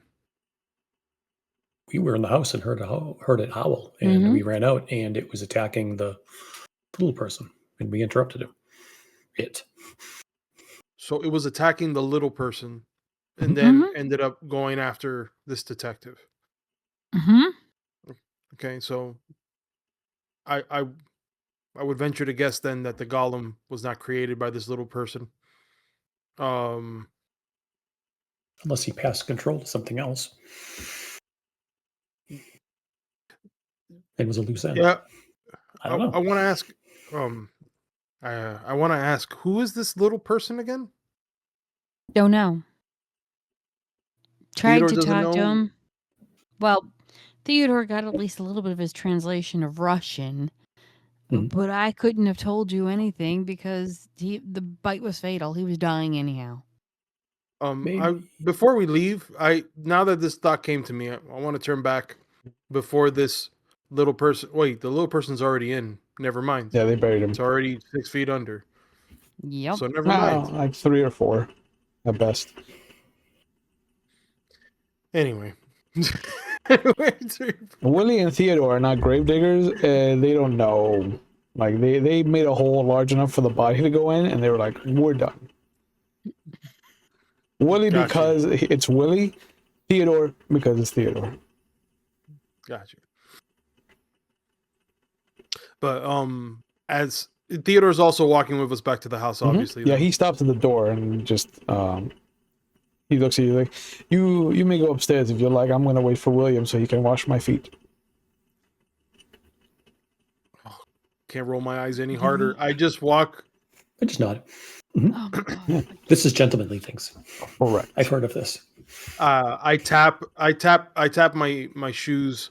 We were in the house and heard it howl, and we ran out, and it was attacking the little person, and we interrupted him. So it was attacking the little person, and then ended up going after this detective. Okay, so I would venture to guess then that the golem was not created by this little person. Unless he passed control to something else. It was a loose end. Yeah, I don't know. I want to ask. I want to ask, who is this little person again? Don't know. Tried Theodore to doesn't talk to know? him. Well, Theodore got at least a little bit of his translation of Russian, but I couldn't have told you anything because the bite was fatal. He was dying anyhow. Before we leave, now that this thought came to me, I want to turn back before this little person. Wait, the little person's already in. Never mind. Yeah, they buried him. It's already 6 feet under. Yep. So never mind. Like 3 or 4 at best. Anyway. Willie and Theodore are not gravediggers, and they don't know. Like, they made a hole large enough for the body to go in, and they were like, we're done. Willie because it's Willie, Theodore because it's Theodore. Gotcha. But as Theodore's also walking with us back to the house, obviously. Yeah, he stops at the door and just he looks at you like, you may go upstairs if you like. I'm gonna wait for William so he can wash my feet. Can't roll my eyes any harder. I just walk. I just nod. Oh, God. This is gentlemanly things. Correct. I've heard of this. I tap my shoes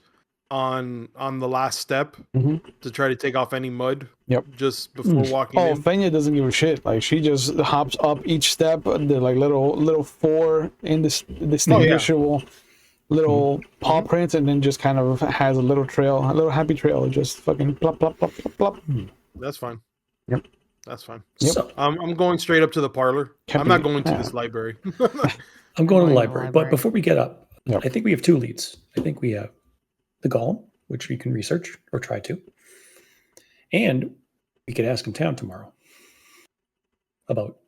on the last step to try to take off any mud. Yep. Just before walking in. Fenya doesn't give a shit. Like, she just hops up each step. The like little 4 indistinguishable little paw prints, and then just kind of has a little trail, a little happy trail, just fucking plop plop plop plop plop. That's fine. Yep. That's fine. Yep. So I'm going straight up to the parlor. I'm not going to this library. I'm going to the library. But before we get up, Yep. I think we have 2 leads. I think we have the golem, which we can research or try to. And we could ask in town tomorrow about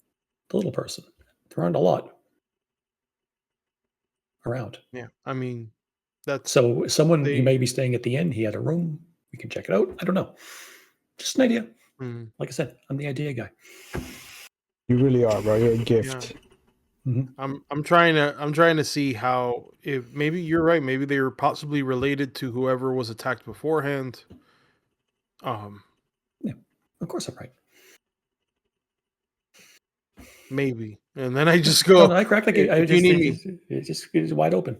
the little person. There aren't a lot around. Yeah, I mean, that's So someone, he may be staying at the inn. He had a room. We can check it out. I don't know. Just an idea. Like I said, I'm the idea guy. You really are, bro. You're a gift. Yeah. I'm trying to see how, if maybe you're right. Maybe they were possibly related to whoever was attacked beforehand. Yeah, of course I'm right. Maybe. And then I just No, go, no, I cracked the gate. if you need me. It's wide open.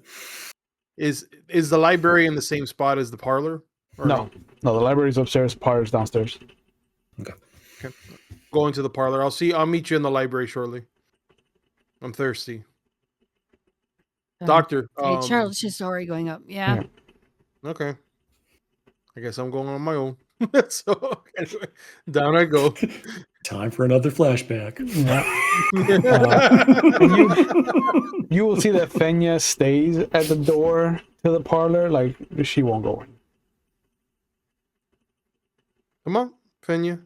Is the library in the same spot as the parlor? Or No, the library's upstairs, parlor's downstairs. Okay. Going to the parlor. I'll meet you in the library shortly. I'm thirsty. Doctor. Hey, Charlotte's just already going up. Yeah. Okay. I guess I'm going on my own. So anyway, down I go. Time for another flashback. You will see that Fenya stays at the door to the parlor. Like, she won't go in. Come on, Fenya.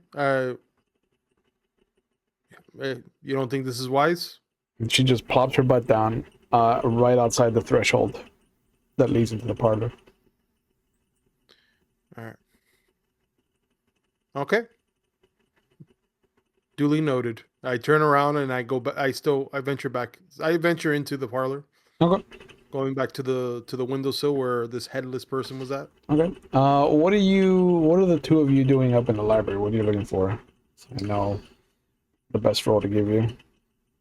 You don't think this is wise? And she just plops her butt down right outside the threshold that leads into the parlor. All right. Okay. Duly noted. I turn around and I go back. I venture back. I venture into the parlor. Okay. Going back to the windowsill where this headless person was at. Okay. What are the two of you doing up in the library? What are you looking for? So I know the best role to give you.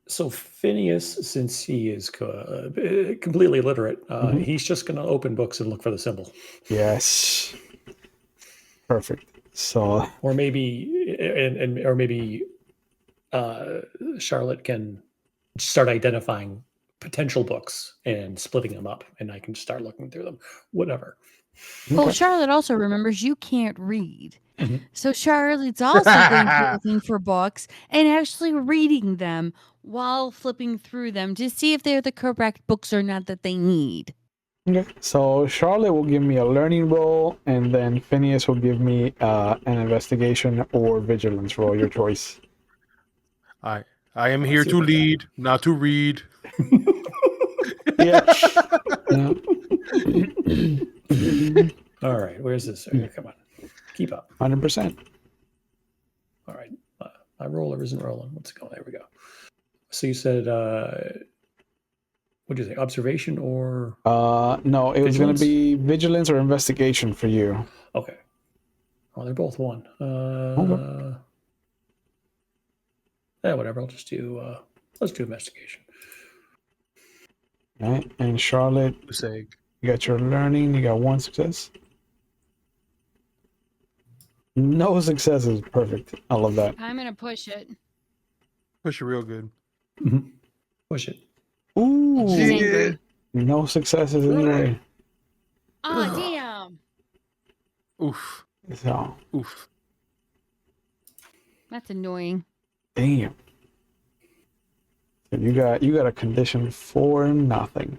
So Phineas, since he is completely illiterate, he's just going to open books and look for the symbol. Yes. Perfect. So, Or maybe, or maybe Charlotte can start identifying potential books and splitting them up, and I can start looking through them. Whatever. Well, okay. Charlotte also remembers you can't read. Mhm. So Charlotte's also going to be looking for books and actually reading them while flipping through them to see if they're the correct books or not that they need. Okay. So Charlotte will give me a learning roll, and then Phineas will give me an investigation or vigilance roll, your choice. I am here see to what they got. lead, not to read. Yeah. Yeah. All right, where's this? Come on, keep up. 100%. All right, my roller isn't rolling. Let's go. There we go. So you said, what did you say? Observation or? No, it was going Vigilance? to be vigilance or investigation for you. Okay. Oh, they're both one. Okay. Yeah, whatever. I'll just do. Let's do investigation. Right. And Charlotte, Say, you got your learning. You got one success. No successes. Perfect. I love that. I'm going to push it. push it real good. Mm-hmm. Push it. Ooh. She's angry. No successes anyway. Oh, damn. Oof. So, Oof. That's annoying. damn. So you got a condition for nothing.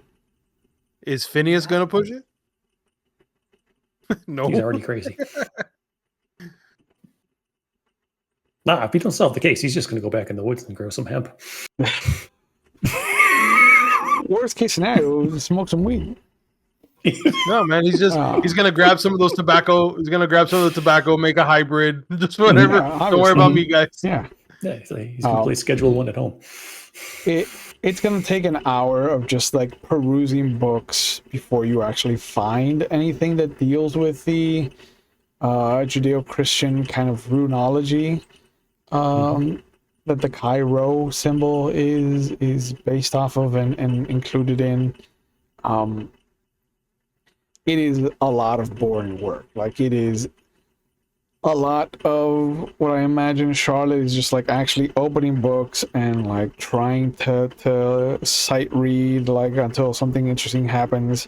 Is Phineas gonna push it? No. He's already crazy. Nah, if he don't solve the case, he's just going to go back in the woods and grow some hemp. Worst case scenario, smoke some weed. No, man. He's just Oh. he's gonna grab some of those tobacco. He's gonna grab some of the tobacco, make a hybrid, just whatever. Yeah, Don't worry about me, guys. Yeah. Yeah, he's going to play Schedule 1 at home. It's gonna take an hour of just like perusing books before you actually find anything that deals with the Judeo-Christian kind of runology that the Cairo symbol is based off of and included in. It is a lot of boring work. Like, it is a lot of what I imagine Charlotte is just like actually opening books and like trying to sight read like until something interesting happens,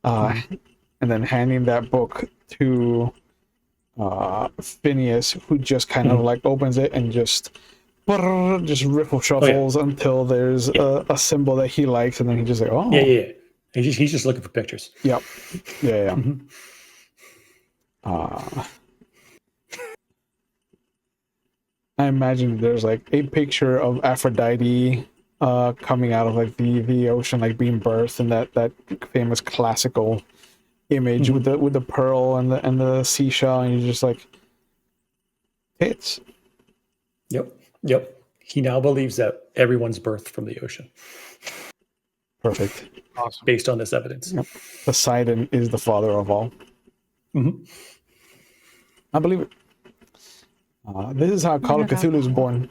and then handing that book to Phineas, who just kind of like opens it and just riffle shuffles until there's a symbol that he likes, and then he just like, oh Yeah. He's just looking for pictures. yep, yeah. Mhm. I imagine there's like a picture of Aphrodite coming out of like the ocean, like being birthed, and that famous classical image with the pearl and the seashell, and you're just like, tits. Yep. He now believes that everyone's birthed from the ocean Perfect. Awesome. based on this evidence. Yep. Poseidon is the father of all. Mm-hmm. I believe it. This is how Call of Cthulhu is born.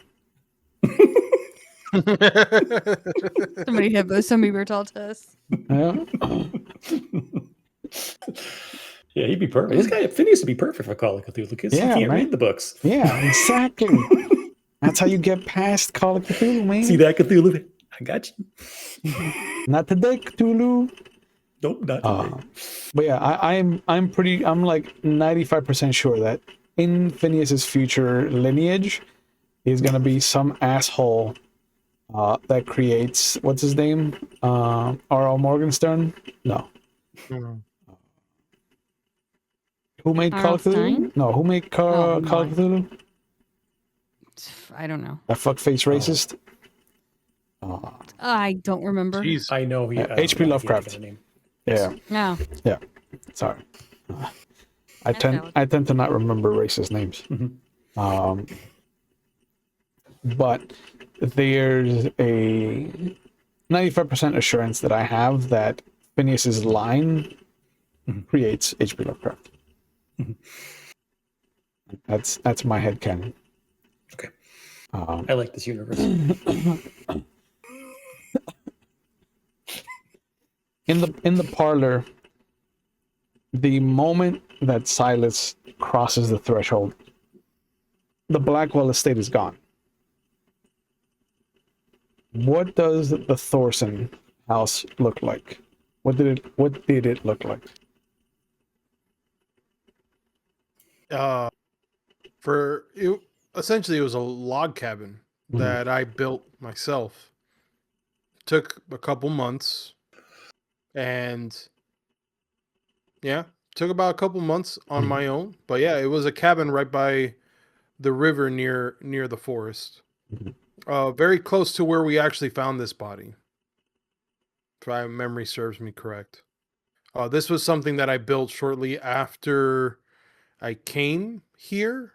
Somebody Bertol test. Yeah. Yeah, he'd be perfect. This guy Phineas would be perfect for Call of Cthulhu because he Yeah, can't man. read the books. Yeah, exactly. That's how you get past Call of Cthulhu, man. See that Cthulhu? I got you. Not today, Cthulhu. Nope, not today. But yeah, I'm like 95% sure that in Phineas's future lineage is gonna be some asshole that creates what's his name? R.L. Morgenstern? No. Who made Call R.L. of Cthulhu? Stein? No, who made Call of Cthulhu? I don't know. That fuckface racist? I don't remember. Jeez. I know he. H.P. I can't Lovecraft. think of the name. Yeah. No. Yeah. Sorry. I That's tend valid. to not remember racist names. Mhm. But there's a 95% assurance that I have that Phineas's line creates H.P. Lovecraft. That's my headcanon. Okay. I like this universe. In the parlor, the moment that Silas crosses the threshold, the Blackwell estate is gone. What does the Thorson house look like? What did it look like? Essentially it was a log cabin that I built myself. Took a couple months, and took about a couple months on my own. But yeah, it was a cabin right by the river near the forest. Very close to where we actually found this body. If my memory serves me correct. This was something that I built shortly after I came here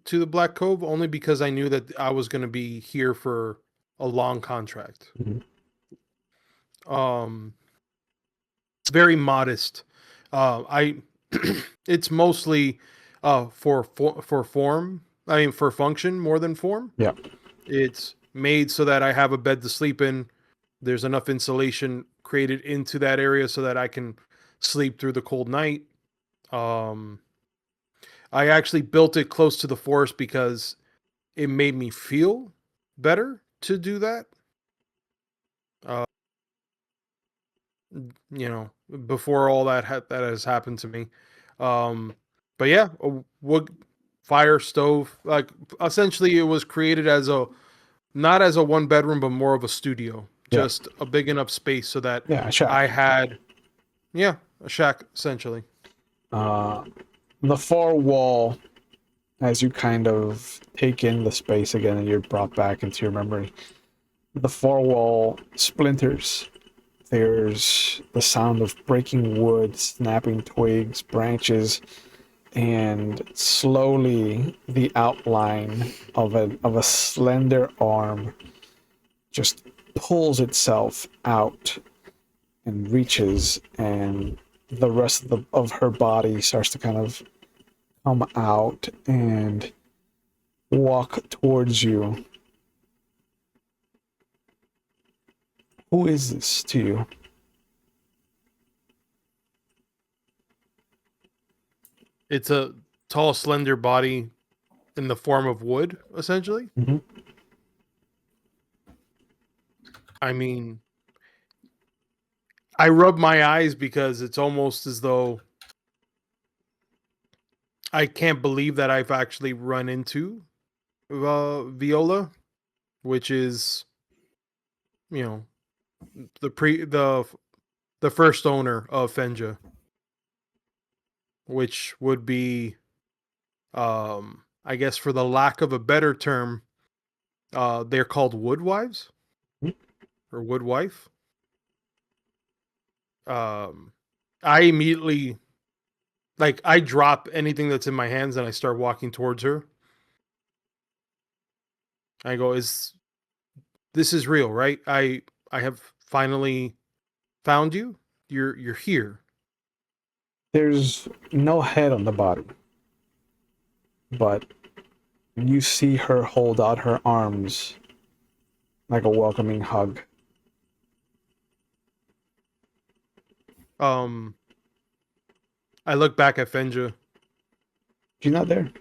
to the Black Cove, only because I knew that I was going to be here for a long contract. Very modest. It's mostly for form. I mean, for function more than form. Yeah. It's made so that I have a bed to sleep in. There's enough insulation created into that area so that I can sleep through the cold night. I actually built it close to the forest because it made me feel better to do that. Before all that that has happened to me. But yeah, a wood fire stove. Like essentially, it was created as not as a one bedroom, but more of a studio. Yeah. Just a big enough space so that Yeah, a shack. I had, a shack essentially. The far wall, as you kind of take in the space again and you're brought back into your memory, the far wall splinters. There's the sound of breaking wood, snapping twigs, branches, and slowly the outline of a slender arm just pulls itself out and reaches, and the rest of her body starts to kind of come out and walk towards you. Who is this to you? It's a tall, slender body in the form of wood, essentially. Mhm. I mean, I rub my eyes because it's almost as though I can't believe that I've actually run into Viola, which is, the first owner of Fenja, which would be, I guess for the lack of a better term, they're called woodwives or woodwife. I immediately, I drop anything that's in my hands and I start walking towards her. I go, this is real, right? I have finally found you. You're here. There's no head on the body, but you see her hold out her arms like a welcoming hug. I look back at Fenja. She's not there.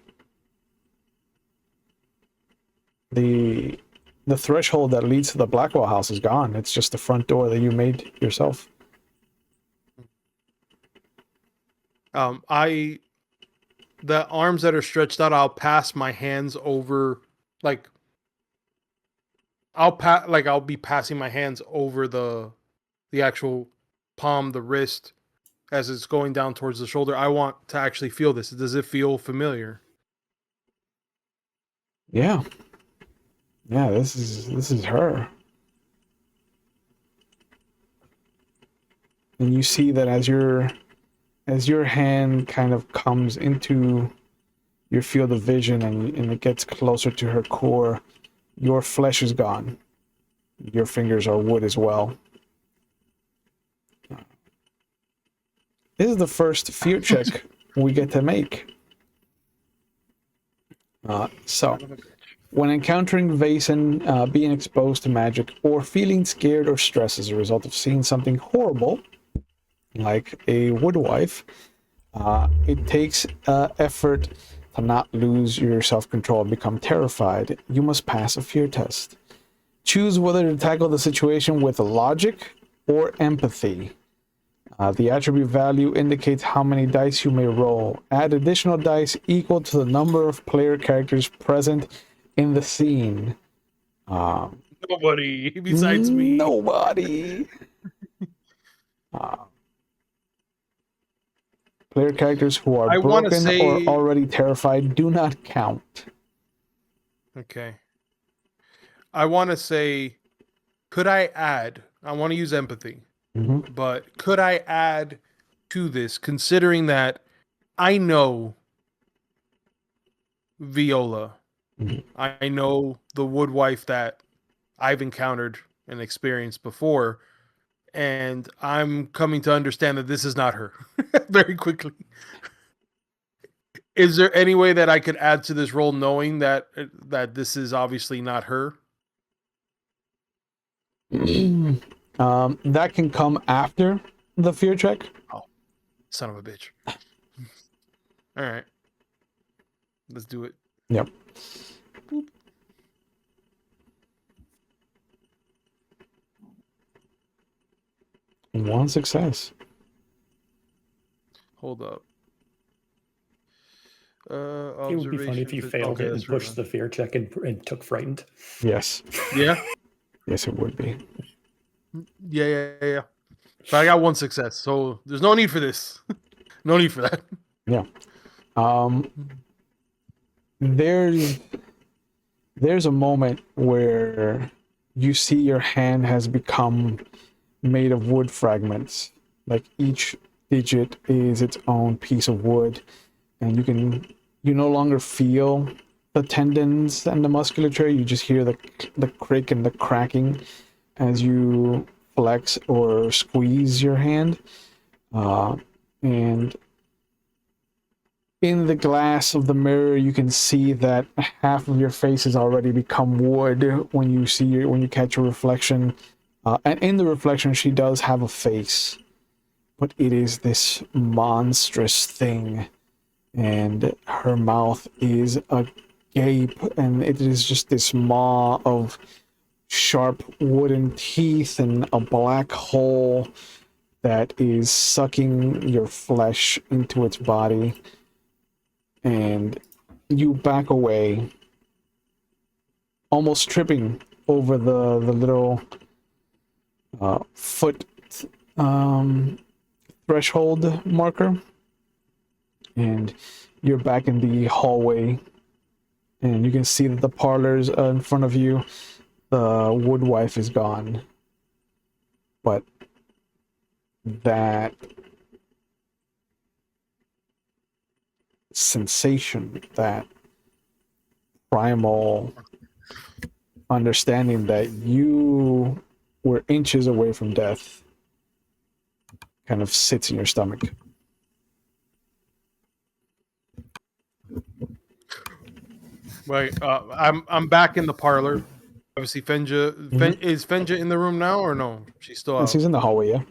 The threshold that leads to the Blackwell house is gone. It's just the front door that you made yourself. The arms that are stretched out, I'll pass my hands over, like I'll be passing my hands over the actual palm, the wrist, as it's going down towards the shoulder. I want to actually feel this. Does it feel familiar? Yeah. Yeah, this is her. And you see that as your hand kind of comes into your field of vision and it gets closer to her core, your flesh is gone. Your fingers are wood as well. This is the first fear check we get to make. So, when encountering Vaesen, being exposed to magic, or feeling scared or stressed as a result of seeing something horrible, like a woodwife, it takes effort to not lose your self-control and become terrified. You must pass a fear test. Choose whether to tackle the situation with logic or empathy. The attribute value indicates how many dice you may roll. Add additional dice equal to the number of player characters present in the scene. Nobody besides me. Nobody. Player characters who are broken or already terrified do not count. Okay. I want to say, could I add? I want to use empathy. Mm-hmm. But could I add to this, considering that I know Viola, I know the woodwife that I've encountered and experienced before, and I'm coming to understand that this is not her very quickly. Is there any way that I could add to this role knowing that this is obviously not her? That can come after the fear check. Oh, son of a bitch. All right. Let's do it. Yep. Boop. One success. Hold up. It would be funny if you failed it and pushed the fear check and took frightened. Yes. Yeah. Yes, it would be. Yeah. But I got one success, so there's no need for this. No need for that. Yeah. There's a moment where you see your hand has become made of wood fragments. Like each digit is its own piece of wood, and you no longer feel the tendons and the musculature. You just hear the creak and the cracking as you flex or squeeze your hand. And in the glass of the mirror, you can see that half of your face has already become wood when you catch a reflection. And in the reflection, she does have a face, but it is this monstrous thing, and her mouth is agape, and it is just this maw of sharp wooden teeth and a black hole that is sucking your flesh into its body. And you back away, almost tripping over the little foot threshold marker, and you're back in the hallway, and you can see that the parlor's in front of you. The woodwife is gone, but that sensation, that primal understanding that you were inches away from death, kind of sits in your stomach. Right. I'm back in the parlor, Obviously, Fenja is Fenja in the room now or no? She's still out. She's in the hallway, yeah.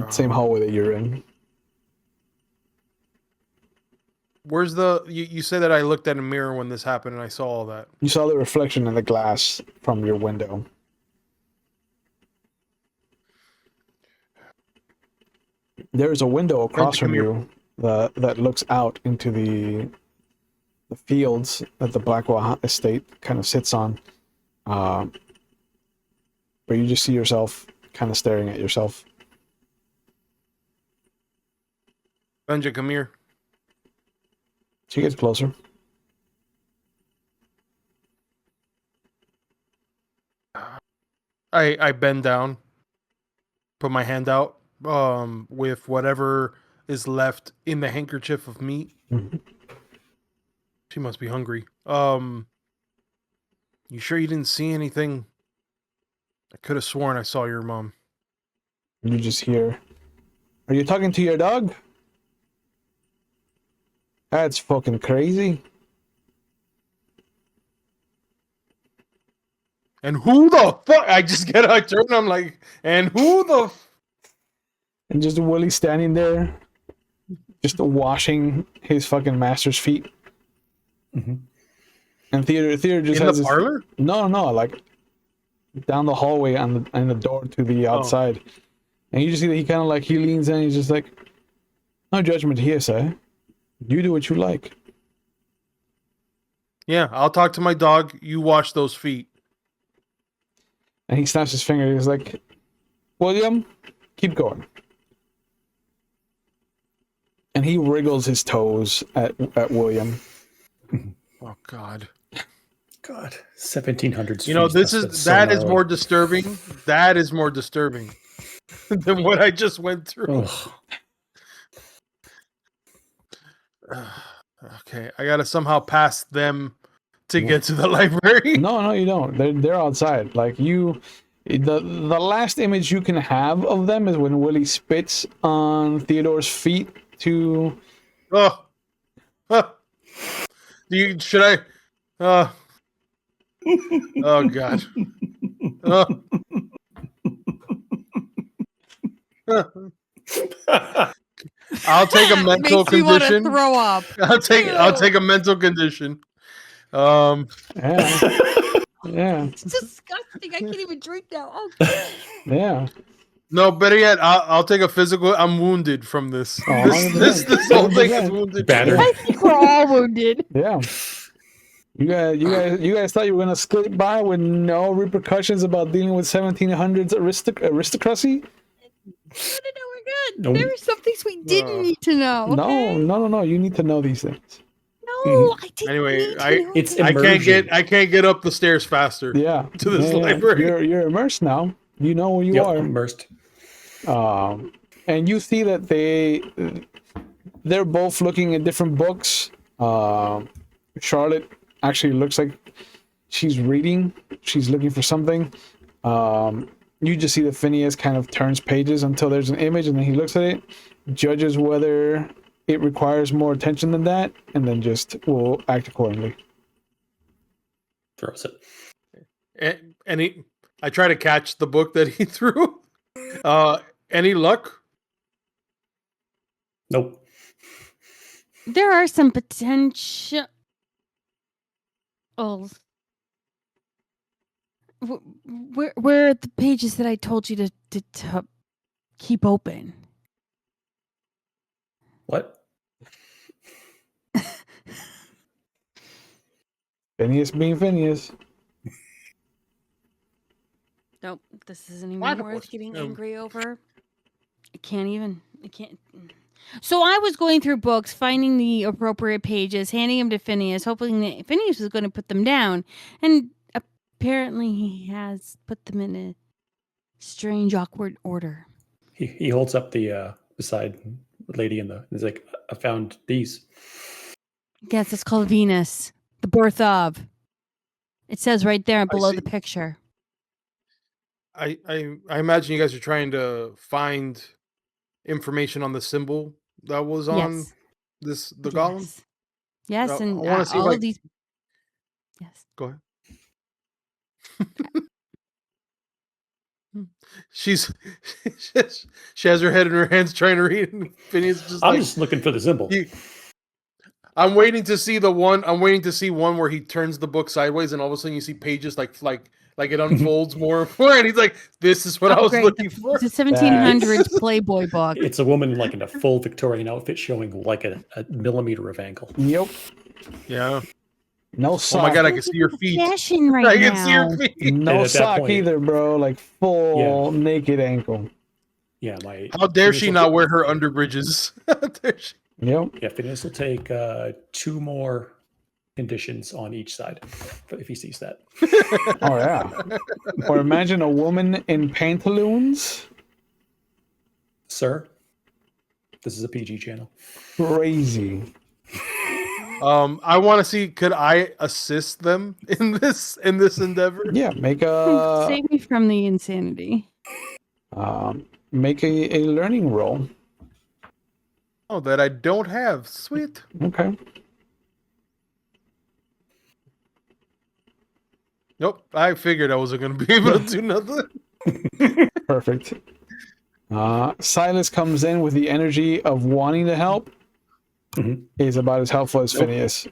Same hallway that you're in. Where's the? You said that I looked at a mirror when this happened and I saw all that. You saw the reflection in the glass from your window. There's a window across from you that looks out into the fields that the Blackwell estate kind of sits on. But you just see yourself kind of staring at yourself. Fenja, come here. She gets closer. I bend down, put my hand out, with whatever is left in the handkerchief of meat. Mm-hmm. She must be hungry. You sure you didn't see anything? I could have sworn I saw your mom. You just hear, "Are you talking to your dog? That's fucking crazy." And who the fuck? I turn and I'm like, and who the And just Willie standing there, just washing his fucking master's feet. Mm-hmm. And Theodore just in has the his, parlor? No, like down the hallway on the door to the outside. And you just see that he kind of like, he leans in and he's just like, "No judgment here, sir. You do what you like." Yeah, I'll talk to my dog. You wash those feet. And he snaps his finger. He's like, "William, keep going." And he wriggles his toes at William. Oh God. God, 1700s. You know, feast, that is gnarly. more disturbing. That is more disturbing than what I just went through. Okay, I gotta somehow pass them to get to the library. No, you don't. They're outside. Like the last image you can have of them is when Willie spits on Theodore's feet to. Oh, should I? Oh God. I'll take a mental Makes me want to condition. throw up. I'll take a mental condition. Yeah. It's disgusting. I can't even drink now. Oh, God. Yeah. No, better yet, I'll take a physical. I'm wounded from this. Oh, This whole thing is wounded. Battered. I think we're all wounded. Yeah. You guys thought you were gonna skate by with no repercussions about dealing with 1700s aristocracy? No, we're good. Nope. There were some things we didn't need to know. Okay? No. You need to know these things. No, I didn't. Anyway, need to know it's that. I can't get up the stairs faster. Yeah. To this Yeah. library. You're immersed now. You know where you are. Immersed. And you see that they're both looking at different books. Charlotte actually looks like she's reading. She's looking for something. You just see that Phineas kind of turns pages until there's an image, and then he looks at it, judges whether it requires more attention than that, and then just will act accordingly. Throws it. And I try to catch the book that he threw. Any luck? Nope. There are some potential. Where are the pages that I told you to keep open? What? Phineas being Phineas. Nope, this isn't even What? worth getting angry over. I can't. So I was going through books, finding the appropriate pages, handing them to Phineas, hoping that Phineas was going to put them down. And apparently he has put them in a strange, awkward order. He holds up the beside the lady he's like, "I found these." Yes, it's called Venus, the birth of. It says right there below see. the picture. I imagine you guys are trying to find information on the symbol that was on Yes. the golem. Yes, I and wanna see, all like, of these. Yes. Go ahead. She's she has her head in her hands trying to read, and Phineas just I'm like just looking for the symbol. I'm waiting to see the one. I'm waiting to see one where he turns the book sideways, and all of a sudden you see pages like it unfolds more and more, and he's like, "This is what I was Great. looking for." It's a 1700s Playboy book. It's a woman like in a full Victorian outfit showing like a millimeter of ankle. Yep. Yeah. No Oh sock. my god, I can see your feet. Fashion right I can now. see your feet. No And at that sock point- either, bro. Like full naked ankle. Yeah, my. How dare she Phineas not will- wear her underbridges? How dare she? Yep. Yeah, Phineas will take 2 more conditions on each side if he sees that. Oh yeah. Or imagine a woman in pantaloons. Sir, this is a PG channel. Crazy. I want to see. Could I assist them in this endeavor? Yeah. Save me from the insanity. Make a learning roll. Oh, that I don't have. Sweet. Okay. Nope. I figured I wasn't going to be able to do nothing. Perfect. Silas comes in with the energy of wanting to help. Mhm. He's about as helpful as Nope. Phineas.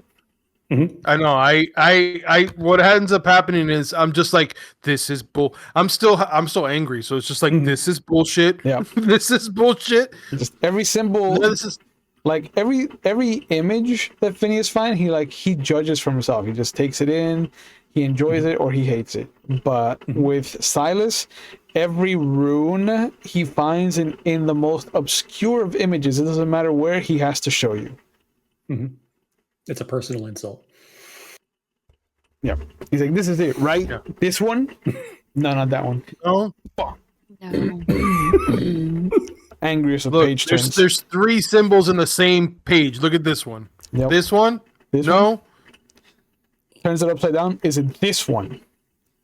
I know. I. What ends up happening is I'm just like, this is bull. I'm so angry. So it's just like, this is bullshit. Yeah. This is bullshit. Just every symbol, No, this is. like every image that Phineas finds, he judges for himself. He just takes it in, he enjoys it or he hates it. But with Silas, every rune he finds in the most obscure of images, it doesn't matter where, he has to show you. It's a personal insult. Yeah. He's like, this is it, right? Yeah. This one? No, not that one. No. No. Angriest of Look, page turns. there's 3 symbols in the same page. Look at this one. Yep. This one. This No. one turns it upside down. Is it this one?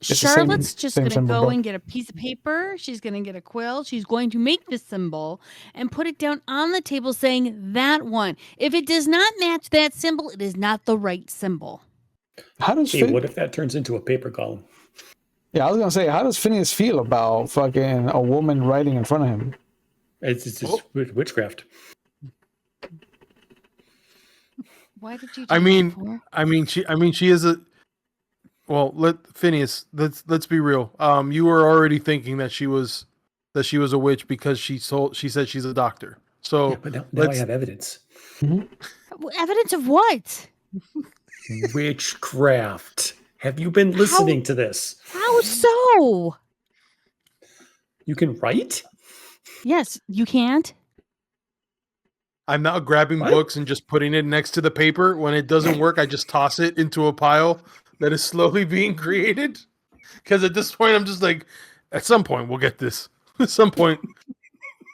It's the same- Charlotte's just same going to symbol, go bro. and get a piece of paper. She's going to get a quill. She's going to make this symbol and put it down on the table saying that one. If it does not match that symbol, it is not the right symbol. How does Hey, what if that turns into a paper column? Yeah, I was gonna say, how does Phineas feel about fucking a woman writing in front of him? It's just witchcraft. Why did you do I mean, that for? she is a. Well, Phineas. Let's be real. You were already thinking that she was a witch because she said she's a doctor. So Yeah, but now I have evidence. Evidence of what? Witchcraft. Have you been listening to this? How so? You can write? Yes, you can't. I'm now grabbing What? books and just putting it next to the paper. When it doesn't work, I just toss it into a pile that is slowly being created. Because at this point, I'm just like, at some point, we'll get this. At some point.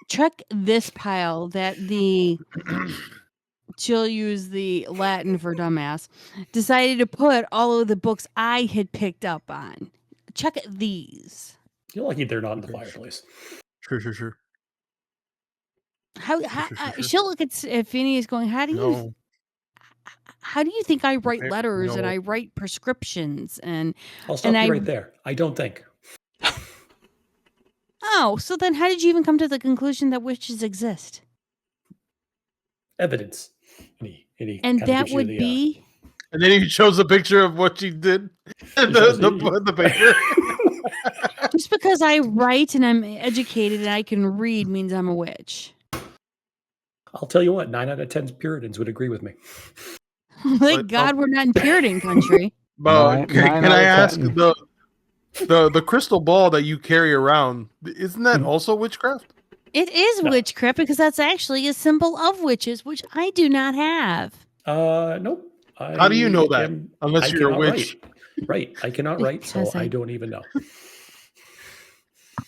Check this pile that she'll use the Latin for dumbass, decided to put all of the books I had picked up on. Check these. You're lucky they're not in the fireplace. Sure. How Sure. she'll look at Phineas going, how do you think I write Okay, letters and no. I write prescriptions and I'll stop And you I- right there. I don't think. oh, so then how did you even come to the conclusion that witches exist? Evidence. And And kinda that gives you would the, be And then he shows a picture of what she did. the paper. just because I write and I'm educated and I can read means I'm a witch. I'll tell you what, 9 out of 10 Puritans would agree with me. Thank But, God we're not in Puritan country. But can Nine I out of ask 10. the crystal ball that you carry around? Isn't that also witchcraft? It is No. witchcraft because that's actually a symbol of witches, which I do not have. Nope. How do you know that? Unless I you're a cannot witch. write. Right. I cannot write, so Because I I- don't even know.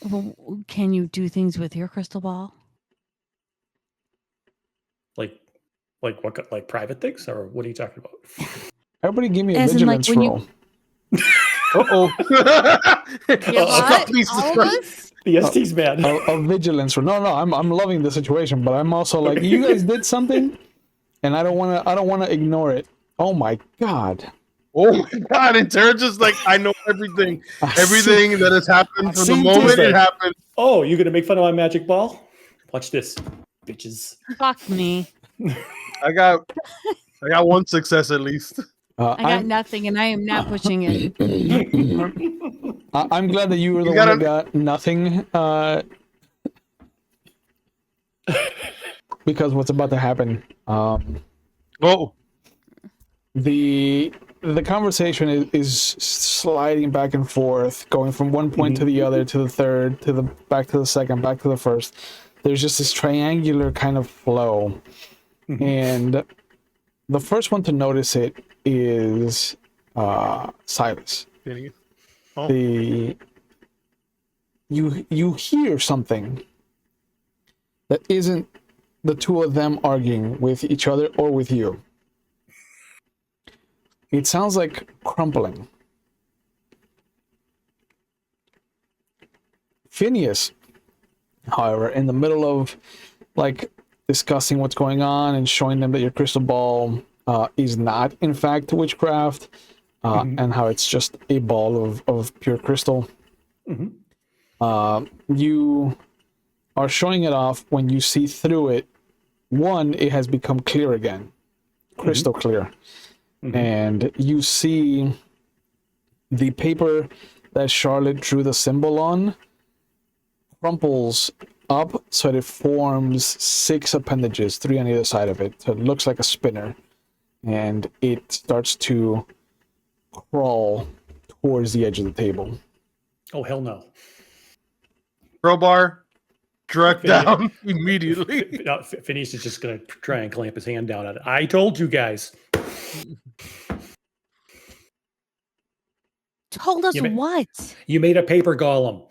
Well, can you do things with your crystal ball? Like private things, or what are you talking about? Everybody give me a As in, like, vigilance when you- roll. Uh-oh. Yeah, Stop, please, all of Christ. us? The ST's mad. A vigilance roll. No, I'm loving the situation, but I'm also like, you guys did something, and I don't wanna ignore it. Oh my god. Oh my god! And Tara just like, I know everything that has happened from the seen moment Tuesday. it happened. Oh, you gonna make fun of my magic ball? Watch this, bitches. Fuck me. I got one success at least. I got nothing, and I am not pushing it. I'm glad that you were the You one gotta- that got nothing. Because what's about to happen? Oh, The conversation is sliding back and forth, going from one point to the other, to the third, to the back to the second, back to the first. There's just this triangular kind of flow, and the first one to notice it is Silas. Oh. You hear something that isn't the two of them arguing with each other or with you. It sounds like crumpling. Phineas, however, in the middle of like discussing what's going on and showing them that your crystal ball is not in fact witchcraft, and how it's just a ball of pure crystal. You are showing it off when you see through it. One, it has become clear again, crystal clear. And you see the paper that Charlotte drew the symbol on crumples up so that it forms 6 appendages, 3 on either side of it. So it looks like a spinner. And it starts to crawl towards the edge of the table. Oh, hell no. crowbar, direct down immediately. No, Phineas is just going to try and clamp his hand down on it. I told you guys. Told us You may- what? You made a paper golem.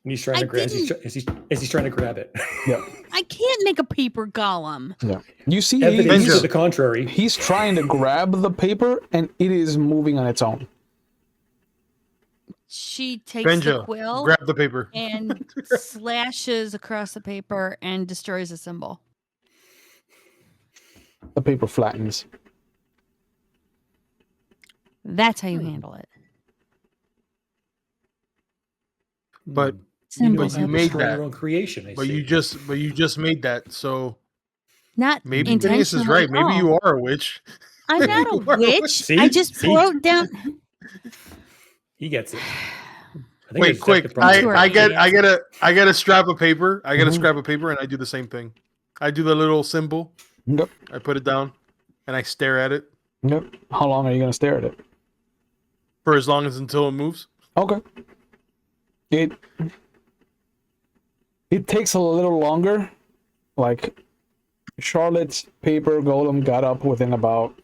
And he's trying I to grab didn't. as he's trying to grab it. Yeah. I can't make a paper golem. Yeah. You see, Evidence Benja. to the contrary. he's trying to grab the paper and it is moving on its own. She takes the Benja, quill grab the paper. and slashes across the paper and destroys the symbol. The paper flattens. That's how you handle it. But Symbols you have made destroy that. your own creation. I but see. you just made that. So not maybe Phineas is intentionally right. Maybe at all. you are a witch. I'm not a You are a witch. witch. See? I just See? wrote down. He gets it. I think Wait, that's quick! the problem. Sure. I get a strap of paper. I get a Mhm. scrap of paper, and I do the same thing. I do the little symbol. Nope. I put it down, and I stare at it Nope. How long are you going to stare at it? for as long as until it moves. Okay. It takes a little longer. Like Charlotte's paper golem got up within about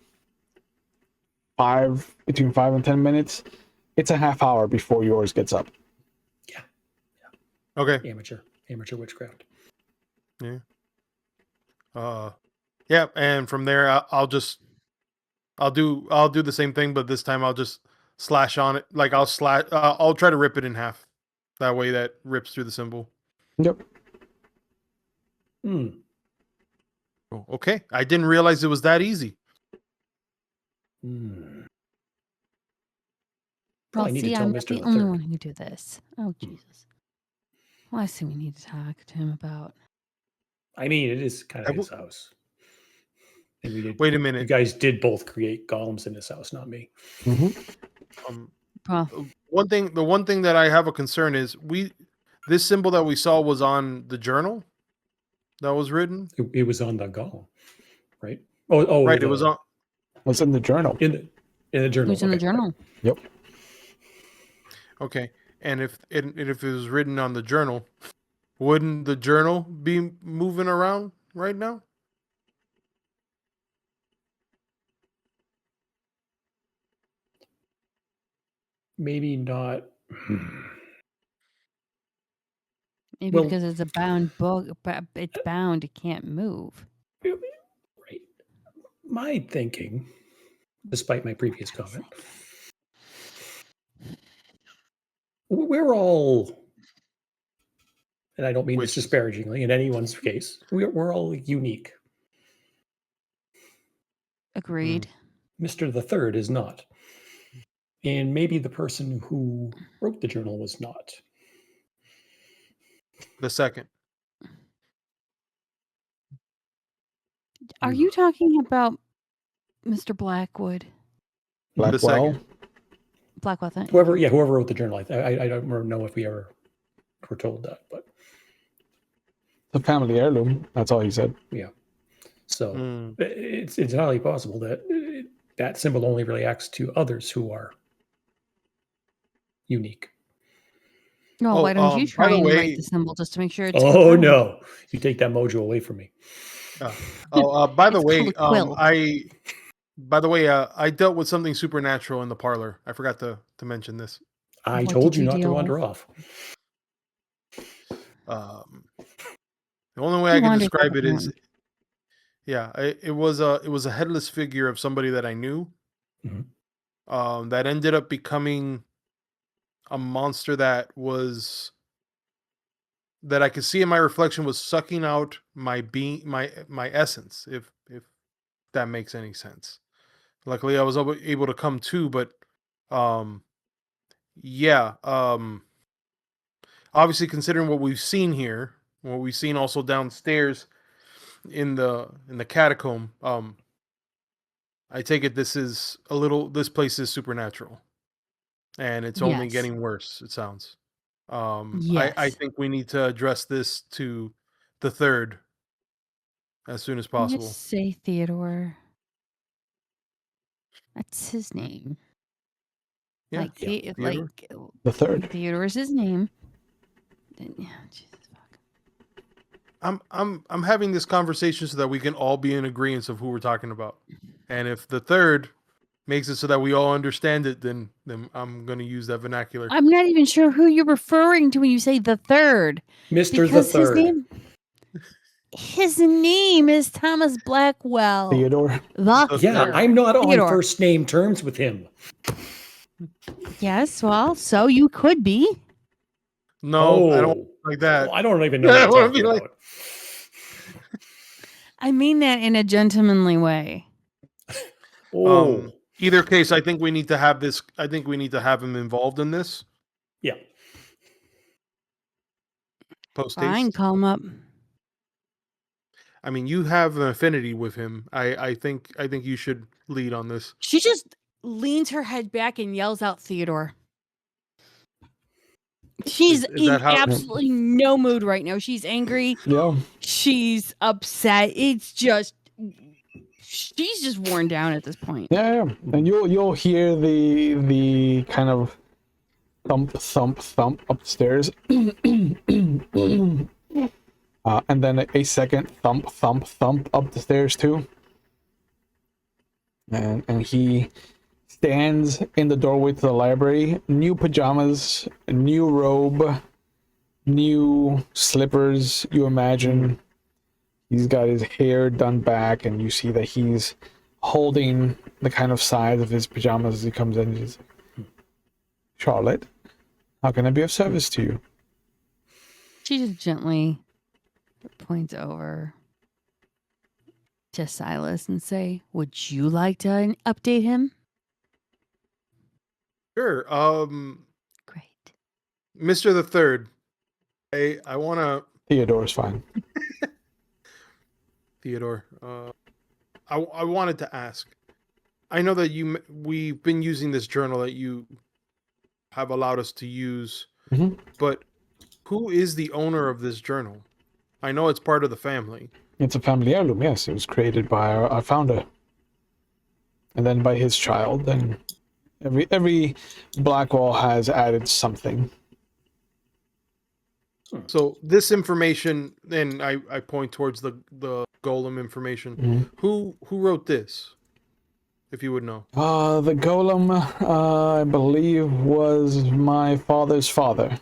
between 5 and 10 minutes. It's a half hour before yours gets up. Okay. Amateur witchcraft. Yeah, and from there I'll do the same thing, but this time I'll just slash on it. Like I'll try to rip it in half. That way that rips through the symbol. Yep. Hmm. Oh, okay. I didn't realize it was that easy. Hmm. Well, Probably need to see, tell I'm not Mr. the the only Third. one who do this. Oh, Jesus. Well, I see we need to talk to him about. I mean, it is kind I of his house. And we did. Wait a You minute. guys did both create golems in this house, not me. Well, The one thing that I have a concern is this symbol that we saw was on the journal that was written. It was on the golem, right? Oh, Right, it was on. What's in the journal? in the it journal. was in the okay. journal. Yep. Okay, and if it was written on the journal, wouldn't the journal be moving around right now? Maybe not. Maybe Well- because it's a bound book, but it's bound. It can't move. Right. My thinking, despite my previous comment, we're all, and I don't mean this Witches. disparagingly in anyone's case, we're all unique. Agreed. Mr. the Third is not. And maybe the person who wrote the journal was not. The second. Are you talking about Mr. Blackwood? The Blackwell. second. Blackwell. Whoever wrote the journal. I don't know if we ever were told that, but The family heirloom. That's all he said. yeah. So it's entirely possible that that symbol only reacts to others who are unique. No, why don't you by try the and way- write the symbol just to make sure it's Oh confirmed? no! You take that mojo away from me. By the It's way, called a quill. I dealt with something supernatural in the parlor. I forgot to mention this. I What told did you you not to deal wander with? off. The only way I You can wandered describe off it on is, it was a headless figure of somebody that I knew. Mhm. That ended up becoming a monster that I could see in my reflection was sucking out my being, my essence, if that makes any sense. Luckily, I was able to come to, but obviously considering what we've seen here, what we've seen also downstairs in the catacomb, I take it this place is supernatural, and it's only Yes. getting worse, it sounds. I Yes. think we need to address this to the third as soon as possible. Just say Theodore. That's his name. Yeah, Like, Theodore. The third. Theodore's his name. Yeah, Jesus fuck. I'm having this conversation so that we can all be in agreement of who we're talking about. And if the third makes it so that we all understand it, then I'm going to use that vernacular. I'm not even sure who you're referring to when you say the third. Mr. the Because Third. his name is Thomas Blackwell. Theodore. The Yeah, third. I'm not on Theodore. first name terms with him. Yes, well, so you could be. No, I don't like that. Well, I don't even know I what wanna you're be talking like- about. I mean that in a gentlemanly way. Oh, Either case, I think we need to have this. I think we need to have him involved in this. yeah. Post Fine, haste. call him up. I mean, you have an affinity with him. I think you should lead on this. She just leans her head back and yells out Theodore. She's Is in that how- absolutely no mood right now. She's angry. Yeah. She's upset. It's just she's just worn down at this point. Yeah. And you'll hear the kind of thump upstairs. And then a second thump up the stairs too. And he stands in the doorway to the library. New pajamas, new robe, new slippers, you imagine. He's got his hair done back, and you see that he's holding the kind of size of his pajamas as he comes in. He's like, Charlotte, how can I be of service to you? She just gently points over to Silas and say, "Would you like to update him?" Sure. Great. Mr. the Third. I want to Theodore's fine. Theodore. I wanted to ask. I know that we've been using this journal that you have allowed us to use, Mhm. but who is the owner of this journal? I know it's part of the family. It's a family heirloom, yes. It was created by our founder. And then by his child. And every Blackwell has added something. So this information, and I point towards the golem information. Mhm. Who wrote this? If you would know. The golem, I believe, was my father's father.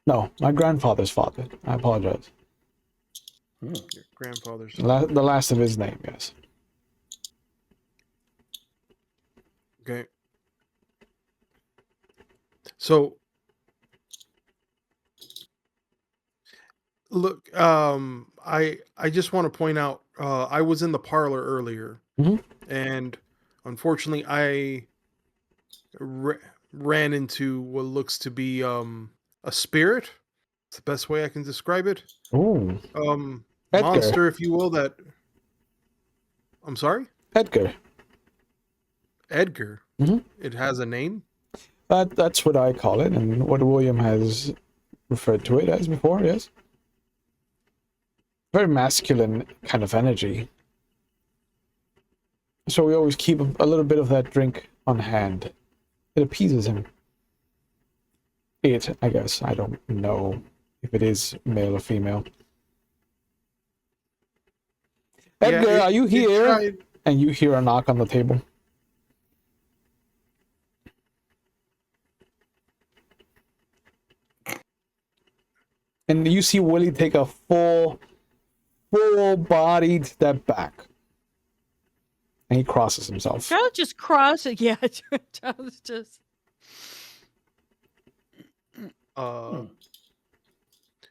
No, my grandfather's father. I apologize. Your grandfather's. The last of his name, yes. Okay. So look, I just want to point out, I was in the parlor earlier, Mhm. and unfortunately, I ran into what looks to be a spirit. It's the best way I can describe it. Ooh, Edgar. Monster, if you will. That. I'm sorry, Edgar. Edgar. Mhm. It has a name. That's what I call it, and what William has referred to it as before. Yes. Very masculine kind of energy. So we always keep a little bit of that drink on hand. It appeases him. I guess. I don't know if it is male or female. Edgar, are you here? And you hear a knock on the table. And you see Willie take a full-bodied step back. And he crosses himself. Charlotte just crossed it. Yeah, Charlotte's just.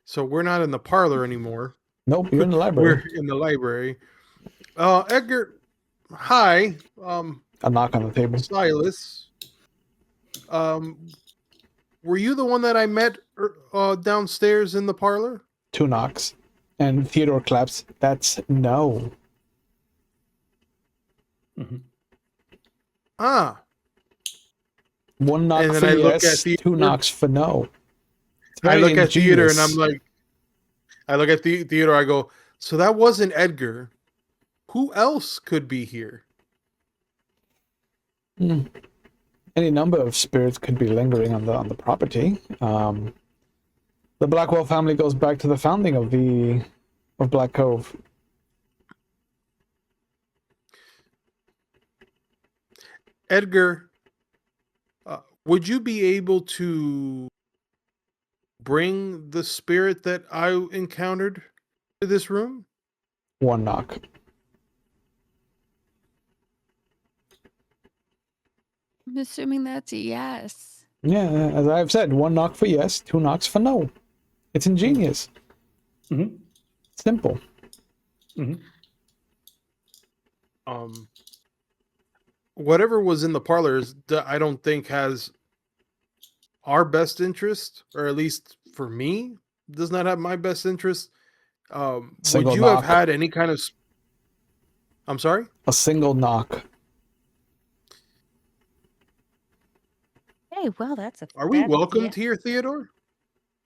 So we're not in the parlor anymore. Nope, you're in the library. We're in the library. Edgar, hi. A knock on the table. Silas. Were you the one that I met downstairs in the parlor? 2 knocks. And Theodore claps. That's no. Mm-hmm. Ah. 1 knock And then for I look yes, at 2 knocks for no. I look at Theodore and ingenious. I'm like, I look at Theodore, I go, so that wasn't Edgar. Who else could be here? Any number of spirits could be lingering on the property. The Blackwell family goes back to the founding of Black Cove. Edgar, would you be able to bring the spirit that I encountered to this room? 1 knock. I'm assuming that's a yes. Yeah, as I've said, 1 knock for yes, 2 knocks for no. It's ingenious. Mm-hmm. Simple. Mm-hmm. Whatever was in the parlors, I don't think has our best interest, or at least for me, does not have my best interest. Would Single you knock. have had any kind of? I'm sorry. A single knock. Hey, well, that's a. Are we bad welcomed idea. here, Theodore?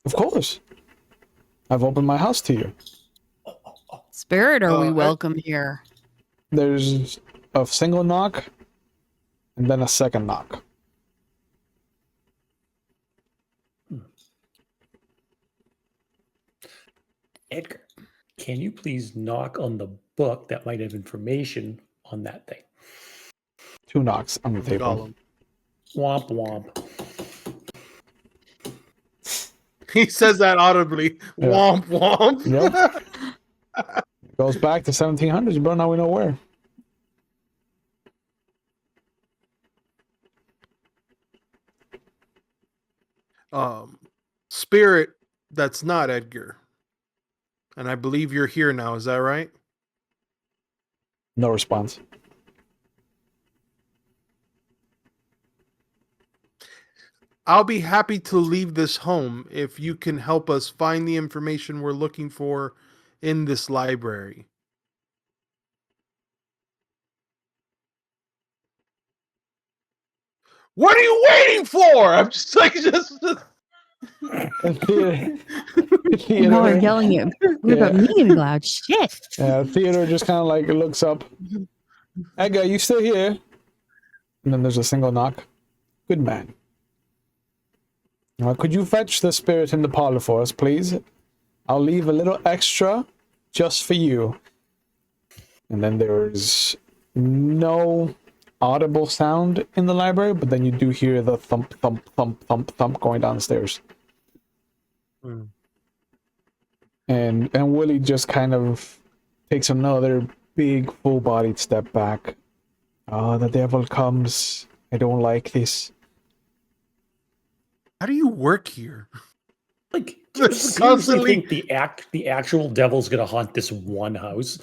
Of course. I've opened my house to you. Spirit, are we I- welcome here? There's a single knock and then a second knock. Edgar, can you please knock on the book that might have information on that thing? 2 knocks on the table. Gollum. Womp womp. He says that audibly. Yeah. Womp womp. Yep. Goes back to 1700s, bro. Now we know where. Spirit, that's not Edgar. And I believe you're here now. Is that right? No response. I'll be happy to leave this home if you can help us find the information we're looking for in this library. What are you waiting for? I'm just like, And Y'all are yelling at me about me getting loud. Shit. Theodore just kind of like looks up. Edgar, you still here? And then there's a single knock. Good man. Could you fetch the spirit in the parlor for us, please? I'll leave a little extra just for you. And then there's no audible sound in the library, but then you do hear the thump, thump, thump, thump, thump going downstairs. And Willie just kind of takes another big full-bodied step back. Oh, the devil comes. I don't like this. How do you work here? Like, do you It's seriously constantly- think the actual devil's gonna haunt this one house?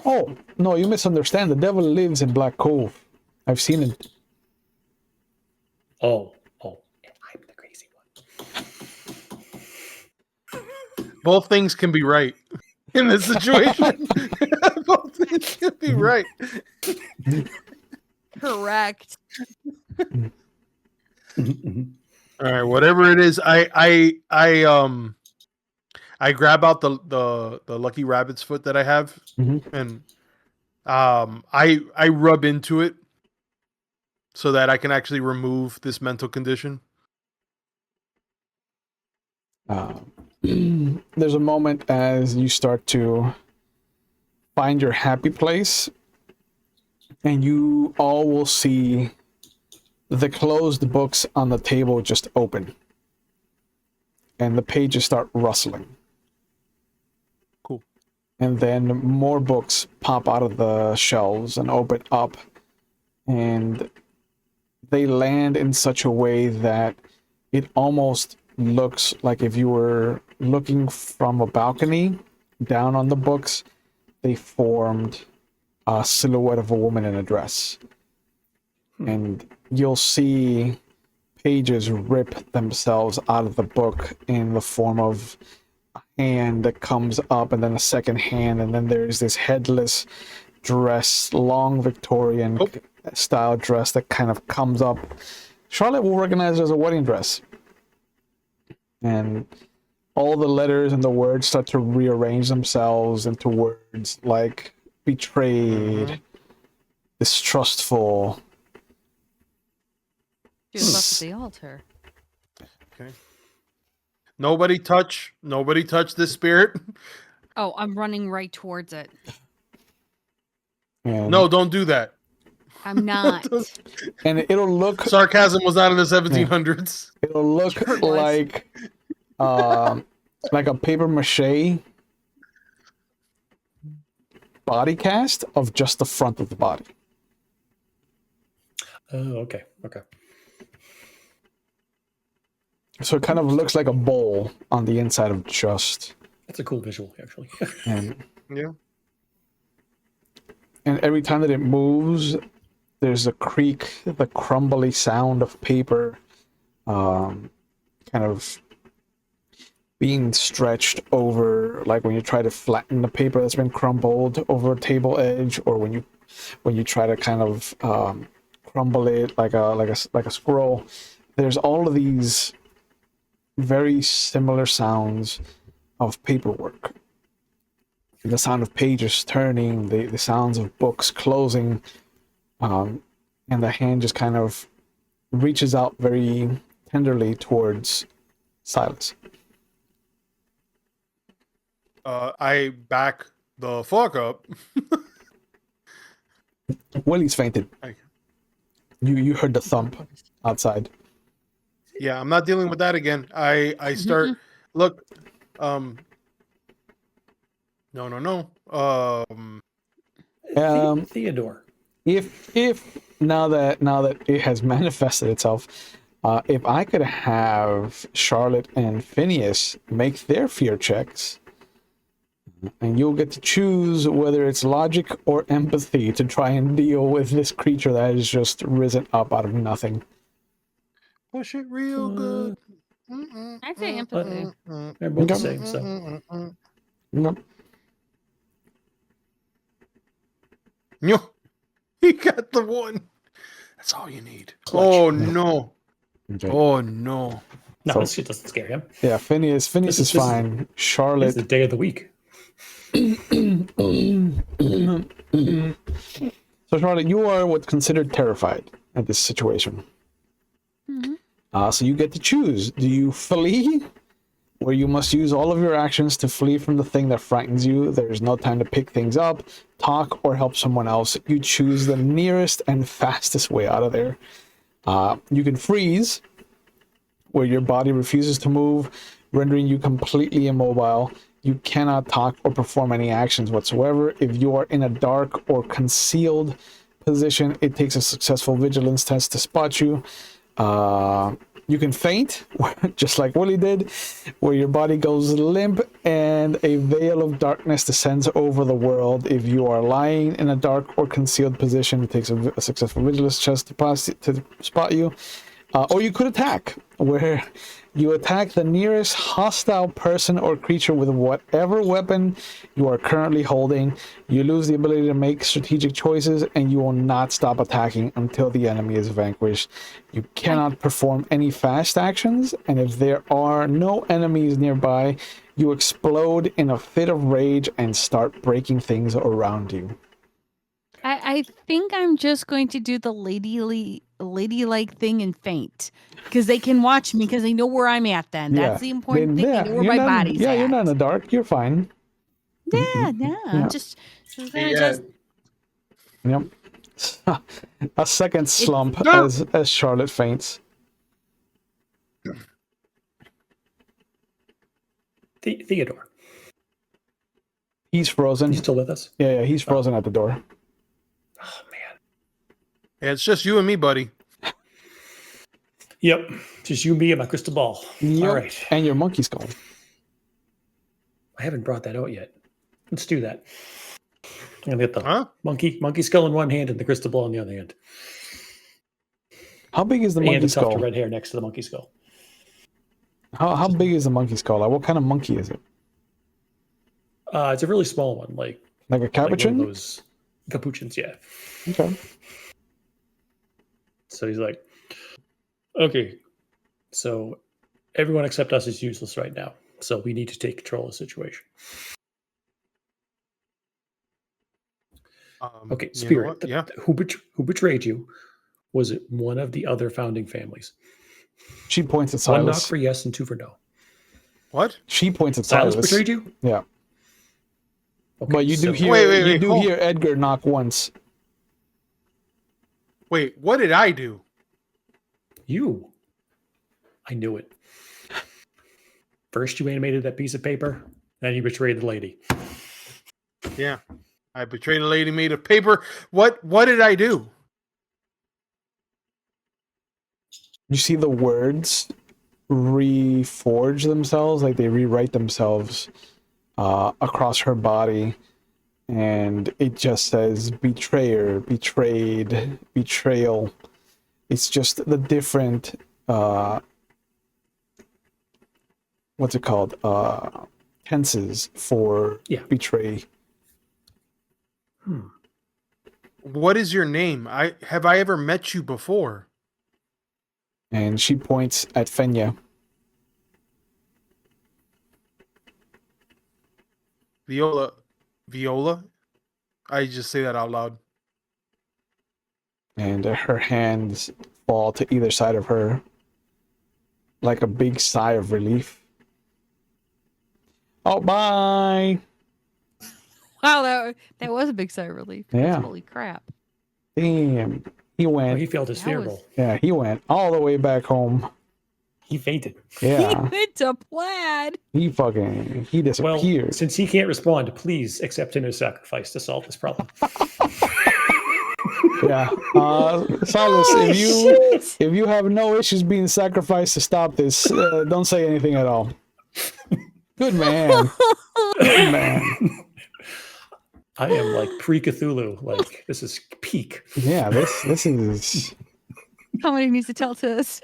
Oh, no, you misunderstand. The devil lives in Black Cove. I've seen it. Oh, I'm the crazy one. Both things can be right in this situation. Both things can be right. Correct. All right, whatever it is, I grab out the lucky rabbit's foot that I have, and I rub into it so that I can actually remove this mental condition. There's a moment as you start to find your happy place, and you all will see the closed books on the table just open, and the pages start rustling. Cool. And then more books pop out of the shelves and open up, and they land in such a way that it almost looks like if you were looking from a balcony down on the books, they formed a silhouette of a woman in a dress. And you'll see pages rip themselves out of the book in the form of a hand that comes up, and then a second hand, and then there's this headless dress, long Victorian style dress that kind of comes up. Charlotte will recognize it as a wedding dress. And all the letters and the words start to rearrange themselves into words like betrayed, distrustful. She was left at the altar. Okay. Nobody touch this spirit. Oh, I'm running right towards it. And, No, don't do that. I'm not. and it'll look Sarcasm was not in the 1700s. it'll look Sure it was. like a paper mache body cast of just the front of the body. Oh, okay. So it kind of looks like a bowl on the inside of just. That's a cool visual, actually. And Yeah. And every time that it moves, there's a creak, the crumbly sound of paper kind of being stretched over, like when you try to flatten the paper that's been crumbled over a table edge, or when you try to kind of crumble it like a scroll. There's all of these very similar sounds of paperwork. The sound of pages turning, the sounds of books closing, and the hand just kind of reaches out very tenderly towards Silas. I back the fuck up. Willie's fainted. Okay. You heard the thump outside. Yeah, I'm not dealing with that again. I start look. No. Theodore. If now that it has manifested itself, if I could have Charlotte and Phineas make their fear checks, and you'll get to choose whether it's logic or empathy to try and deal with this creature that has just risen up out of nothing. Push it real good. I'd say empathy. They're both the same, so. Nope. No, he got the one. That's all you need. Clutch. Oh no. Okay. Oh no. No, So- this shit doesn't scare him. Yeah, Phineas This is is- fine. It's Charlotte. the day of the week. So Charlotte, you are what's considered terrified at this situation. So you get to choose. Do you flee, where you must use all of your actions to flee from the thing that frightens you? There's no time to pick things up, talk, or help someone else. You choose the nearest and fastest way out of there. You can freeze, where your body refuses to move, rendering you completely immobile. You cannot talk or perform any actions whatsoever. If you are in a dark or concealed position, it takes a successful vigilance test to spot you. You can faint, just like Willie did, where your body goes limp and a veil of darkness descends over the world. If you are lying in a dark or concealed position, it takes a successful vigilance test to spot you. Or you could attack, where you attack the nearest hostile person or creature with whatever weapon you are currently holding. You lose the ability to make strategic choices, and you will not stop attacking until the enemy is vanquished. You cannot perform any fast actions, and if there are no enemies nearby, you explode in a fit of rage and start breaking things around you. I think I'm just going to do the ladylike thing and faint. Because they can watch me because they know where I'm at then. That's the important thing. They know where my body's at. You're not in the dark. You're fine. Yeah. Yeah. Just Yep. A second slump No! as Charlotte faints. Theodore. He's frozen. You still with us? Yeah, he's frozen at the door. Oh man. Yeah, it's just you and me, buddy. Yep. Just you, me, and my crystal ball. Yep. All right. And your monkey skull. I haven't brought that out yet. Let's do that. I'm gonna get the Huh? monkey skull in one hand and the crystal ball in the other hand. How big is the And monkey the tuft skull? of red hair next to the monkey skull. How big is the monkey skull? Like, what kind of monkey is it? It's a really small one, like Like a like one of capuchin? those capuchins. Yeah. Okay. So he's like, okay, so everyone except us is useless right now. So we need to take control of the situation. Okay, You know Spirit, what? Yeah. who betrayed you? Was it one of the other founding families? She points at One knock Silas. for yes and two for no. What? She points at Silas Silas. betrayed you? Yeah. Okay, But you do so- hear Wait, you do hold- hear Edgar knock once. Wait, what did I do? You. I knew it. First, you animated that piece of paper, then you betrayed the lady. Yeah. I betrayed a lady made of paper. What did I do? You see the words reforge themselves, like they rewrite themselves across her body, and it just says betrayer, betrayed, betrayal. It's just the different what's it called? Tenses for Yeah. betray. What is your name? Have I ever met you before? And she points at Fenya. Viola? I just say that out loud. And her hands fall to either side of her like a big sigh of relief. Oh, bye. wow, that was a big sigh of relief. Yeah. Holy crap. Damn. He Oh, went. he failed his That was- funeral. Yeah, he went all the way back home. He fainted. Yeah. He went to Plaid. He Well, disappeared. since he can't respond, please accept him as sacrifice to solve this problem. Yeah. Silas, if you have no issues being sacrificed to stop this, don't say anything at all. Good man. Good man. I am like pre-Cthulhu. Like, this is peak. Yeah, this is Somebody needs to tell to us.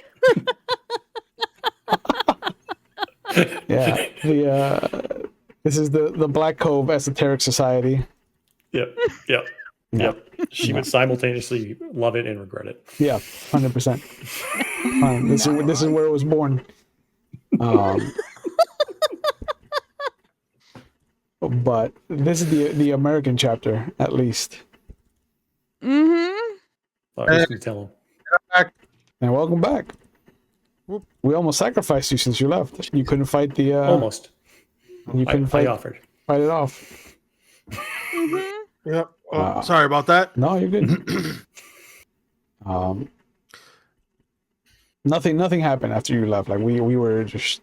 yeah. This is the Black Cove Esoteric Society. Yep. Yep. Yep. She would simultaneously love it and regret it. Yeah, 100%. This is where it was born. But this is the American chapter, at least. Mm-hmm. Oh, I was going to tell him. And welcome back. Whoop. We almost sacrificed you since you left. You couldn't fight the. Almost. You couldn't I fight offered. it off. Mm-hmm. Yep. Sorry about that. No, you're good. Nothing happened after you left. Like we were just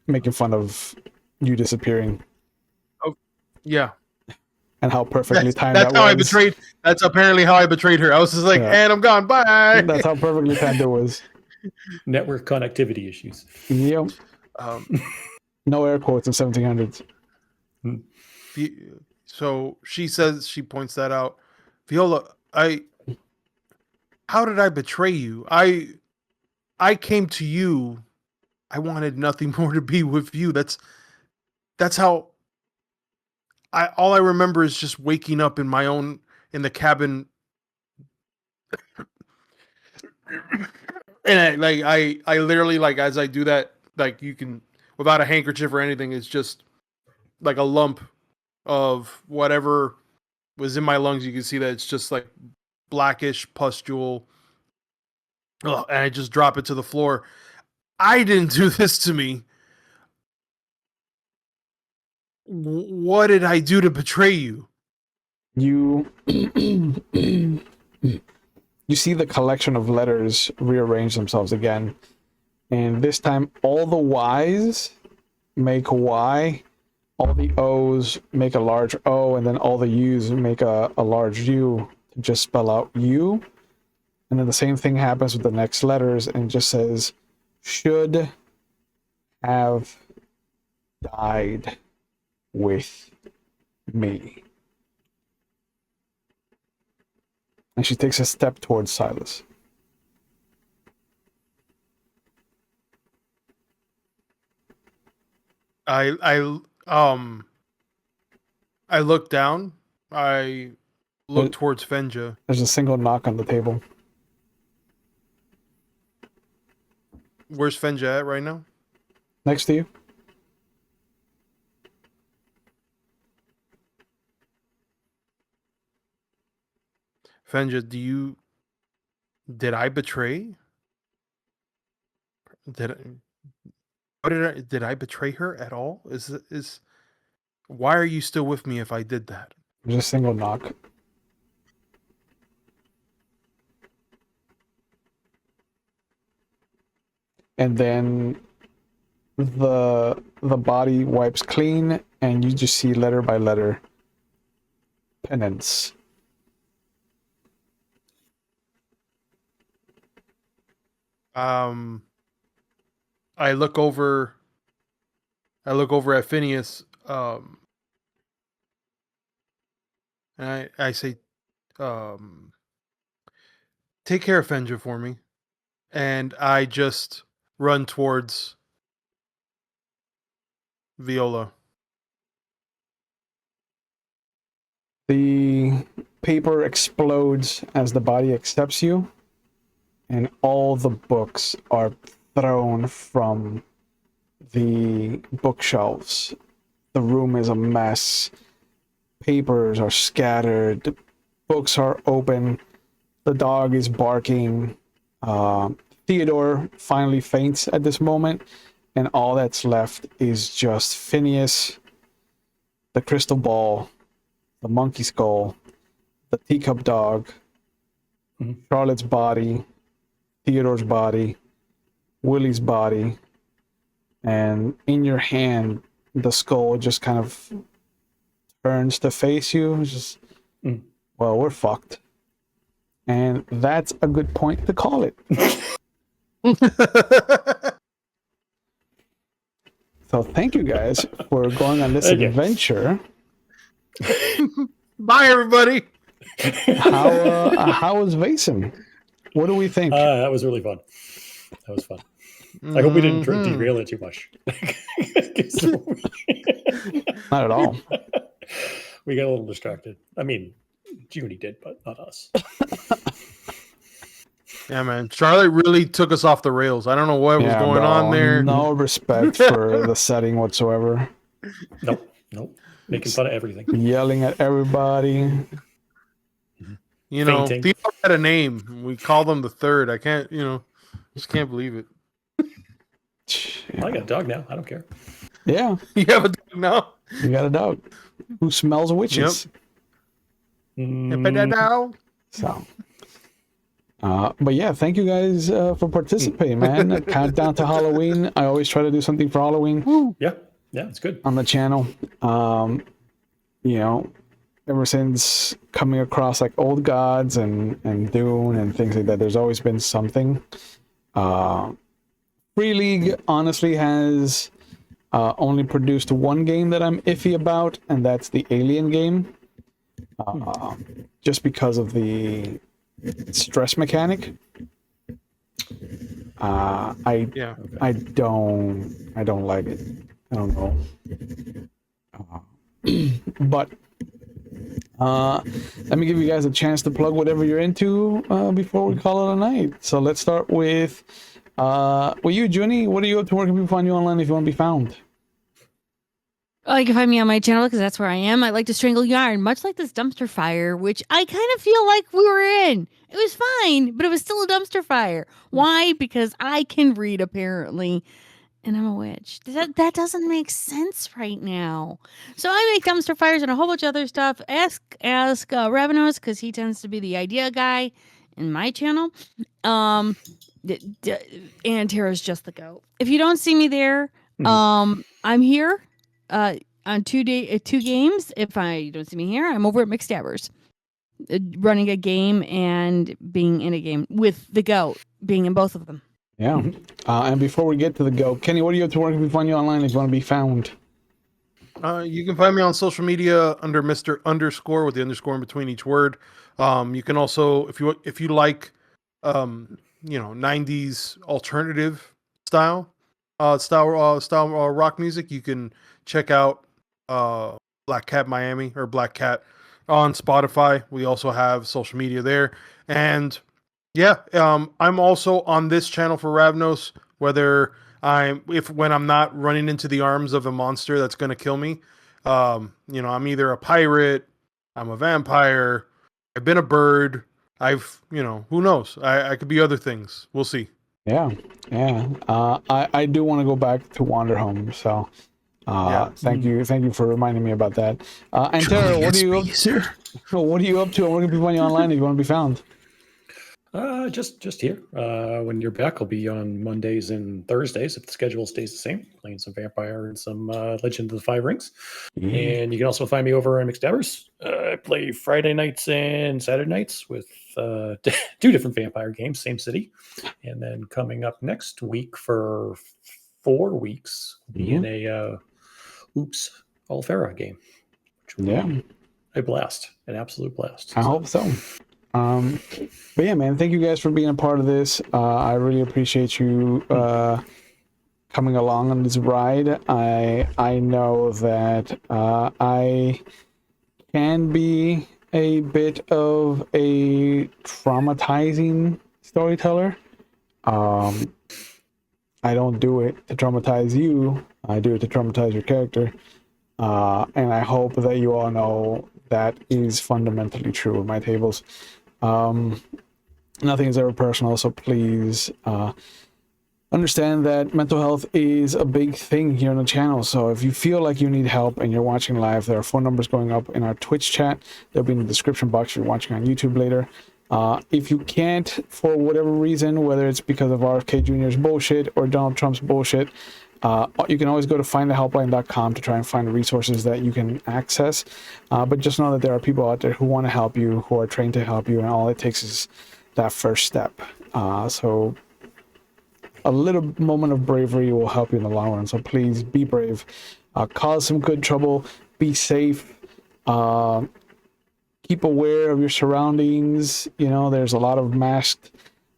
making fun of you disappearing Yeah. and how perfectly timed That's that how I was. betrayed. That's apparently how I betrayed her. I was just like, Yeah. and I'm gone. Bye. That's how perfectly timed it was. Network connectivity issues. Yep. Um, No air quotes in 1700s. so she says, she points that out. Viola, how did I betray you? I came to you. I wanted nothing more to be with you. That's how all I remember is just waking up in the cabin. And I literally, like, as I do that, like, you can, without a handkerchief or anything, it's just like a lump of whatever was in my lungs. You can see that it's just like blackish pustule. Ugh, and I just drop it to the floor. I didn't do this to me. What did I do to betray you? You you see the collection of letters rearrange themselves again, and this time all the Y's make a Y, all the O's make a large O, and then all the U's make a large U to just spell out you. And then the same thing happens with the next letters, and it just says should have died with me. And she takes a step towards Silas. I look down. I look towards Fenja. There's a single knock on the table. Where's Fenja at right now? Next to you. Fenja, did I betray? Did I betray her at all? Why are you still with me if I did that? There's a single knock. And then the body wipes clean, and you just see letter by letter penance. I look over at Phineas, and I say, take care of Fenja for me. And I just run towards Viola. The paper explodes as the body accepts you, and all the books are thrown from the bookshelves. The room is a mess. Papers are scattered. Books are open. The dog is barking. Theodore finally faints at this moment, and all that's left is just Phineas, the crystal ball, the monkey skull, the teacup dog, Charlotte's body, Theodore's body, Willie's body, and in your hand, the skull just kind of turns to face you. It's just, well, we're fucked. And that's a good point to call it. So thank you guys for going on this adventure. Bye, everybody. How was Vaesen? What do we think? That was really fun. That was fun. I hope we didn't derail it too much. Not at all. We got a little distracted. I mean, Junie did, but not us. Yeah, man. Charlotte really took us off the rails. I don't know what was going on there. No respect for the setting whatsoever. Nope. Making fun of everything. Yelling at everybody. You know, Fainting. Theo had a name. We called him the third. I can't, just can't believe it. Yeah. I got a dog now. I don't care. Yeah, You have a dog now? you got a dog who smells witches. So, but yeah, thank you guys for participating, man. Countdown to Halloween. I always try to do something for Halloween. Woo. Yeah, it's good. On the channel. Ever since coming across like Old Gods and Dune and things like that, there's always been something. Free League honestly has only produced one game that I'm iffy about, and that's the Alien game. Just because of the stress mechanic. Yeah. I don't like it. I don't know. But let me give you guys a chance to plug whatever you're into before we call it a night. So let's start with you, Junie. What are you up to? Where can people find you online if you want to be found? You can find me on my channel because that's where I am. I like to strangle yarn, much like this dumpster fire, which I kind of feel like we were in. It was fine, but it was still a dumpster fire. Why? Because I can read, apparently, and I'm a witch. That doesn't make sense right now. So I make dumpster fires and a whole bunch of other stuff. Ask Ravenos, because he tends to be the idea guy in my channel. And Tara's just the goat. If you don't see me there, I'm here. On 2 games. If you don't see me here, I'm over at McStabbers, running a game and being in a game with the goat being in both of them. Yeah. And before we get to the go, Kenny, what are you up to? Where can we find you online if you want to be found? You can find me on social media under Mr. Underscore with the underscore in between each word. You can also, if you like, 90s alternative style rock music, you can check out Black Cat Miami or Black Cat on Spotify. We also have social media there, and I'm also on this channel for Ravnos, whether when I'm not running into the arms of a monster that's going to kill me. I'm either a pirate, I'm a vampire, I've been a bird, who knows? I could be other things. We'll see. Yeah. I do want to go back to Wanderhome, so thank you for reminding me about that. And Tara, what are you up to? What are you up to? And where can people find you online if you want to be found? Just here. When you're back, I'll be on Mondays and Thursdays if the schedule stays the same, playing some Vampire and some Legend of the Five Rings. And you can also find me over on McStabbers. I play Friday nights and Saturday nights with 2 different Vampire games, same city. And then coming up next week for 4 weeks, will be in a Oops Alfera game. Which will be a blast, an absolute blast. I hope so. But yeah, man, thank you guys for being a part of this. I really appreciate you coming along on this ride. I know that I can be a bit of a traumatizing storyteller. I don't do it to traumatize you. I do it to traumatize your character. And I hope that you all know that is fundamentally true of my tables. Nothing is ever personal, so please understand that mental health is a big thing here on the channel. So if you feel like you need help and you're watching live, there are phone numbers going up in our Twitch chat. They'll be in the description box if you're watching on YouTube later. If you can't, for whatever reason, whether it's because of RFK Jr.'s bullshit or Donald Trump's bullshit, you can always go to findthehelpline.com to try and find resources that you can access. But just know that there are people out there who want to help you, who are trained to help you, and all it takes is that first step. So a little moment of bravery will help you in the long run. So please be brave, cause some good trouble, be safe, keep aware of your surroundings. There's a lot of masked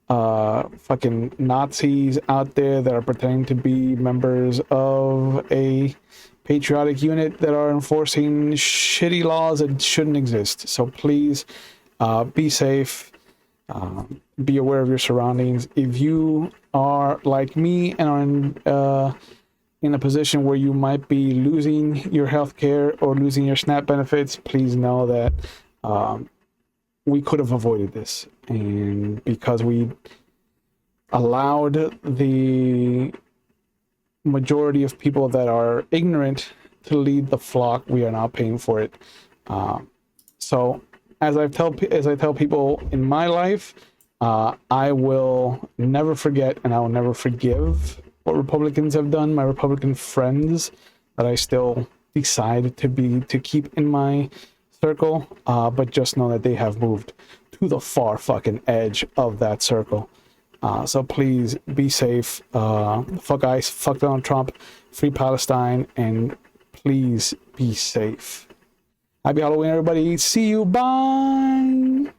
fucking Nazis out there that are pretending to be members of a patriotic unit that are enforcing shitty laws that shouldn't exist. So please be safe, be aware of your surroundings. If you are like me and are in a position where you might be losing your health care or losing your SNAP benefits, please know that we could have avoided this, and because we allowed the majority of people that are ignorant to lead the flock, we are now paying for it. So as I tell people in my life, I will never forget and I will never forgive what Republicans have done, my Republican friends that I still decide to keep in my circle, but just know that they have moved to the far fucking edge of that circle. So please be safe. Fuck ICE, fuck Donald Trump, free Palestine, and please be safe. Happy Halloween, everybody. See you. Bye.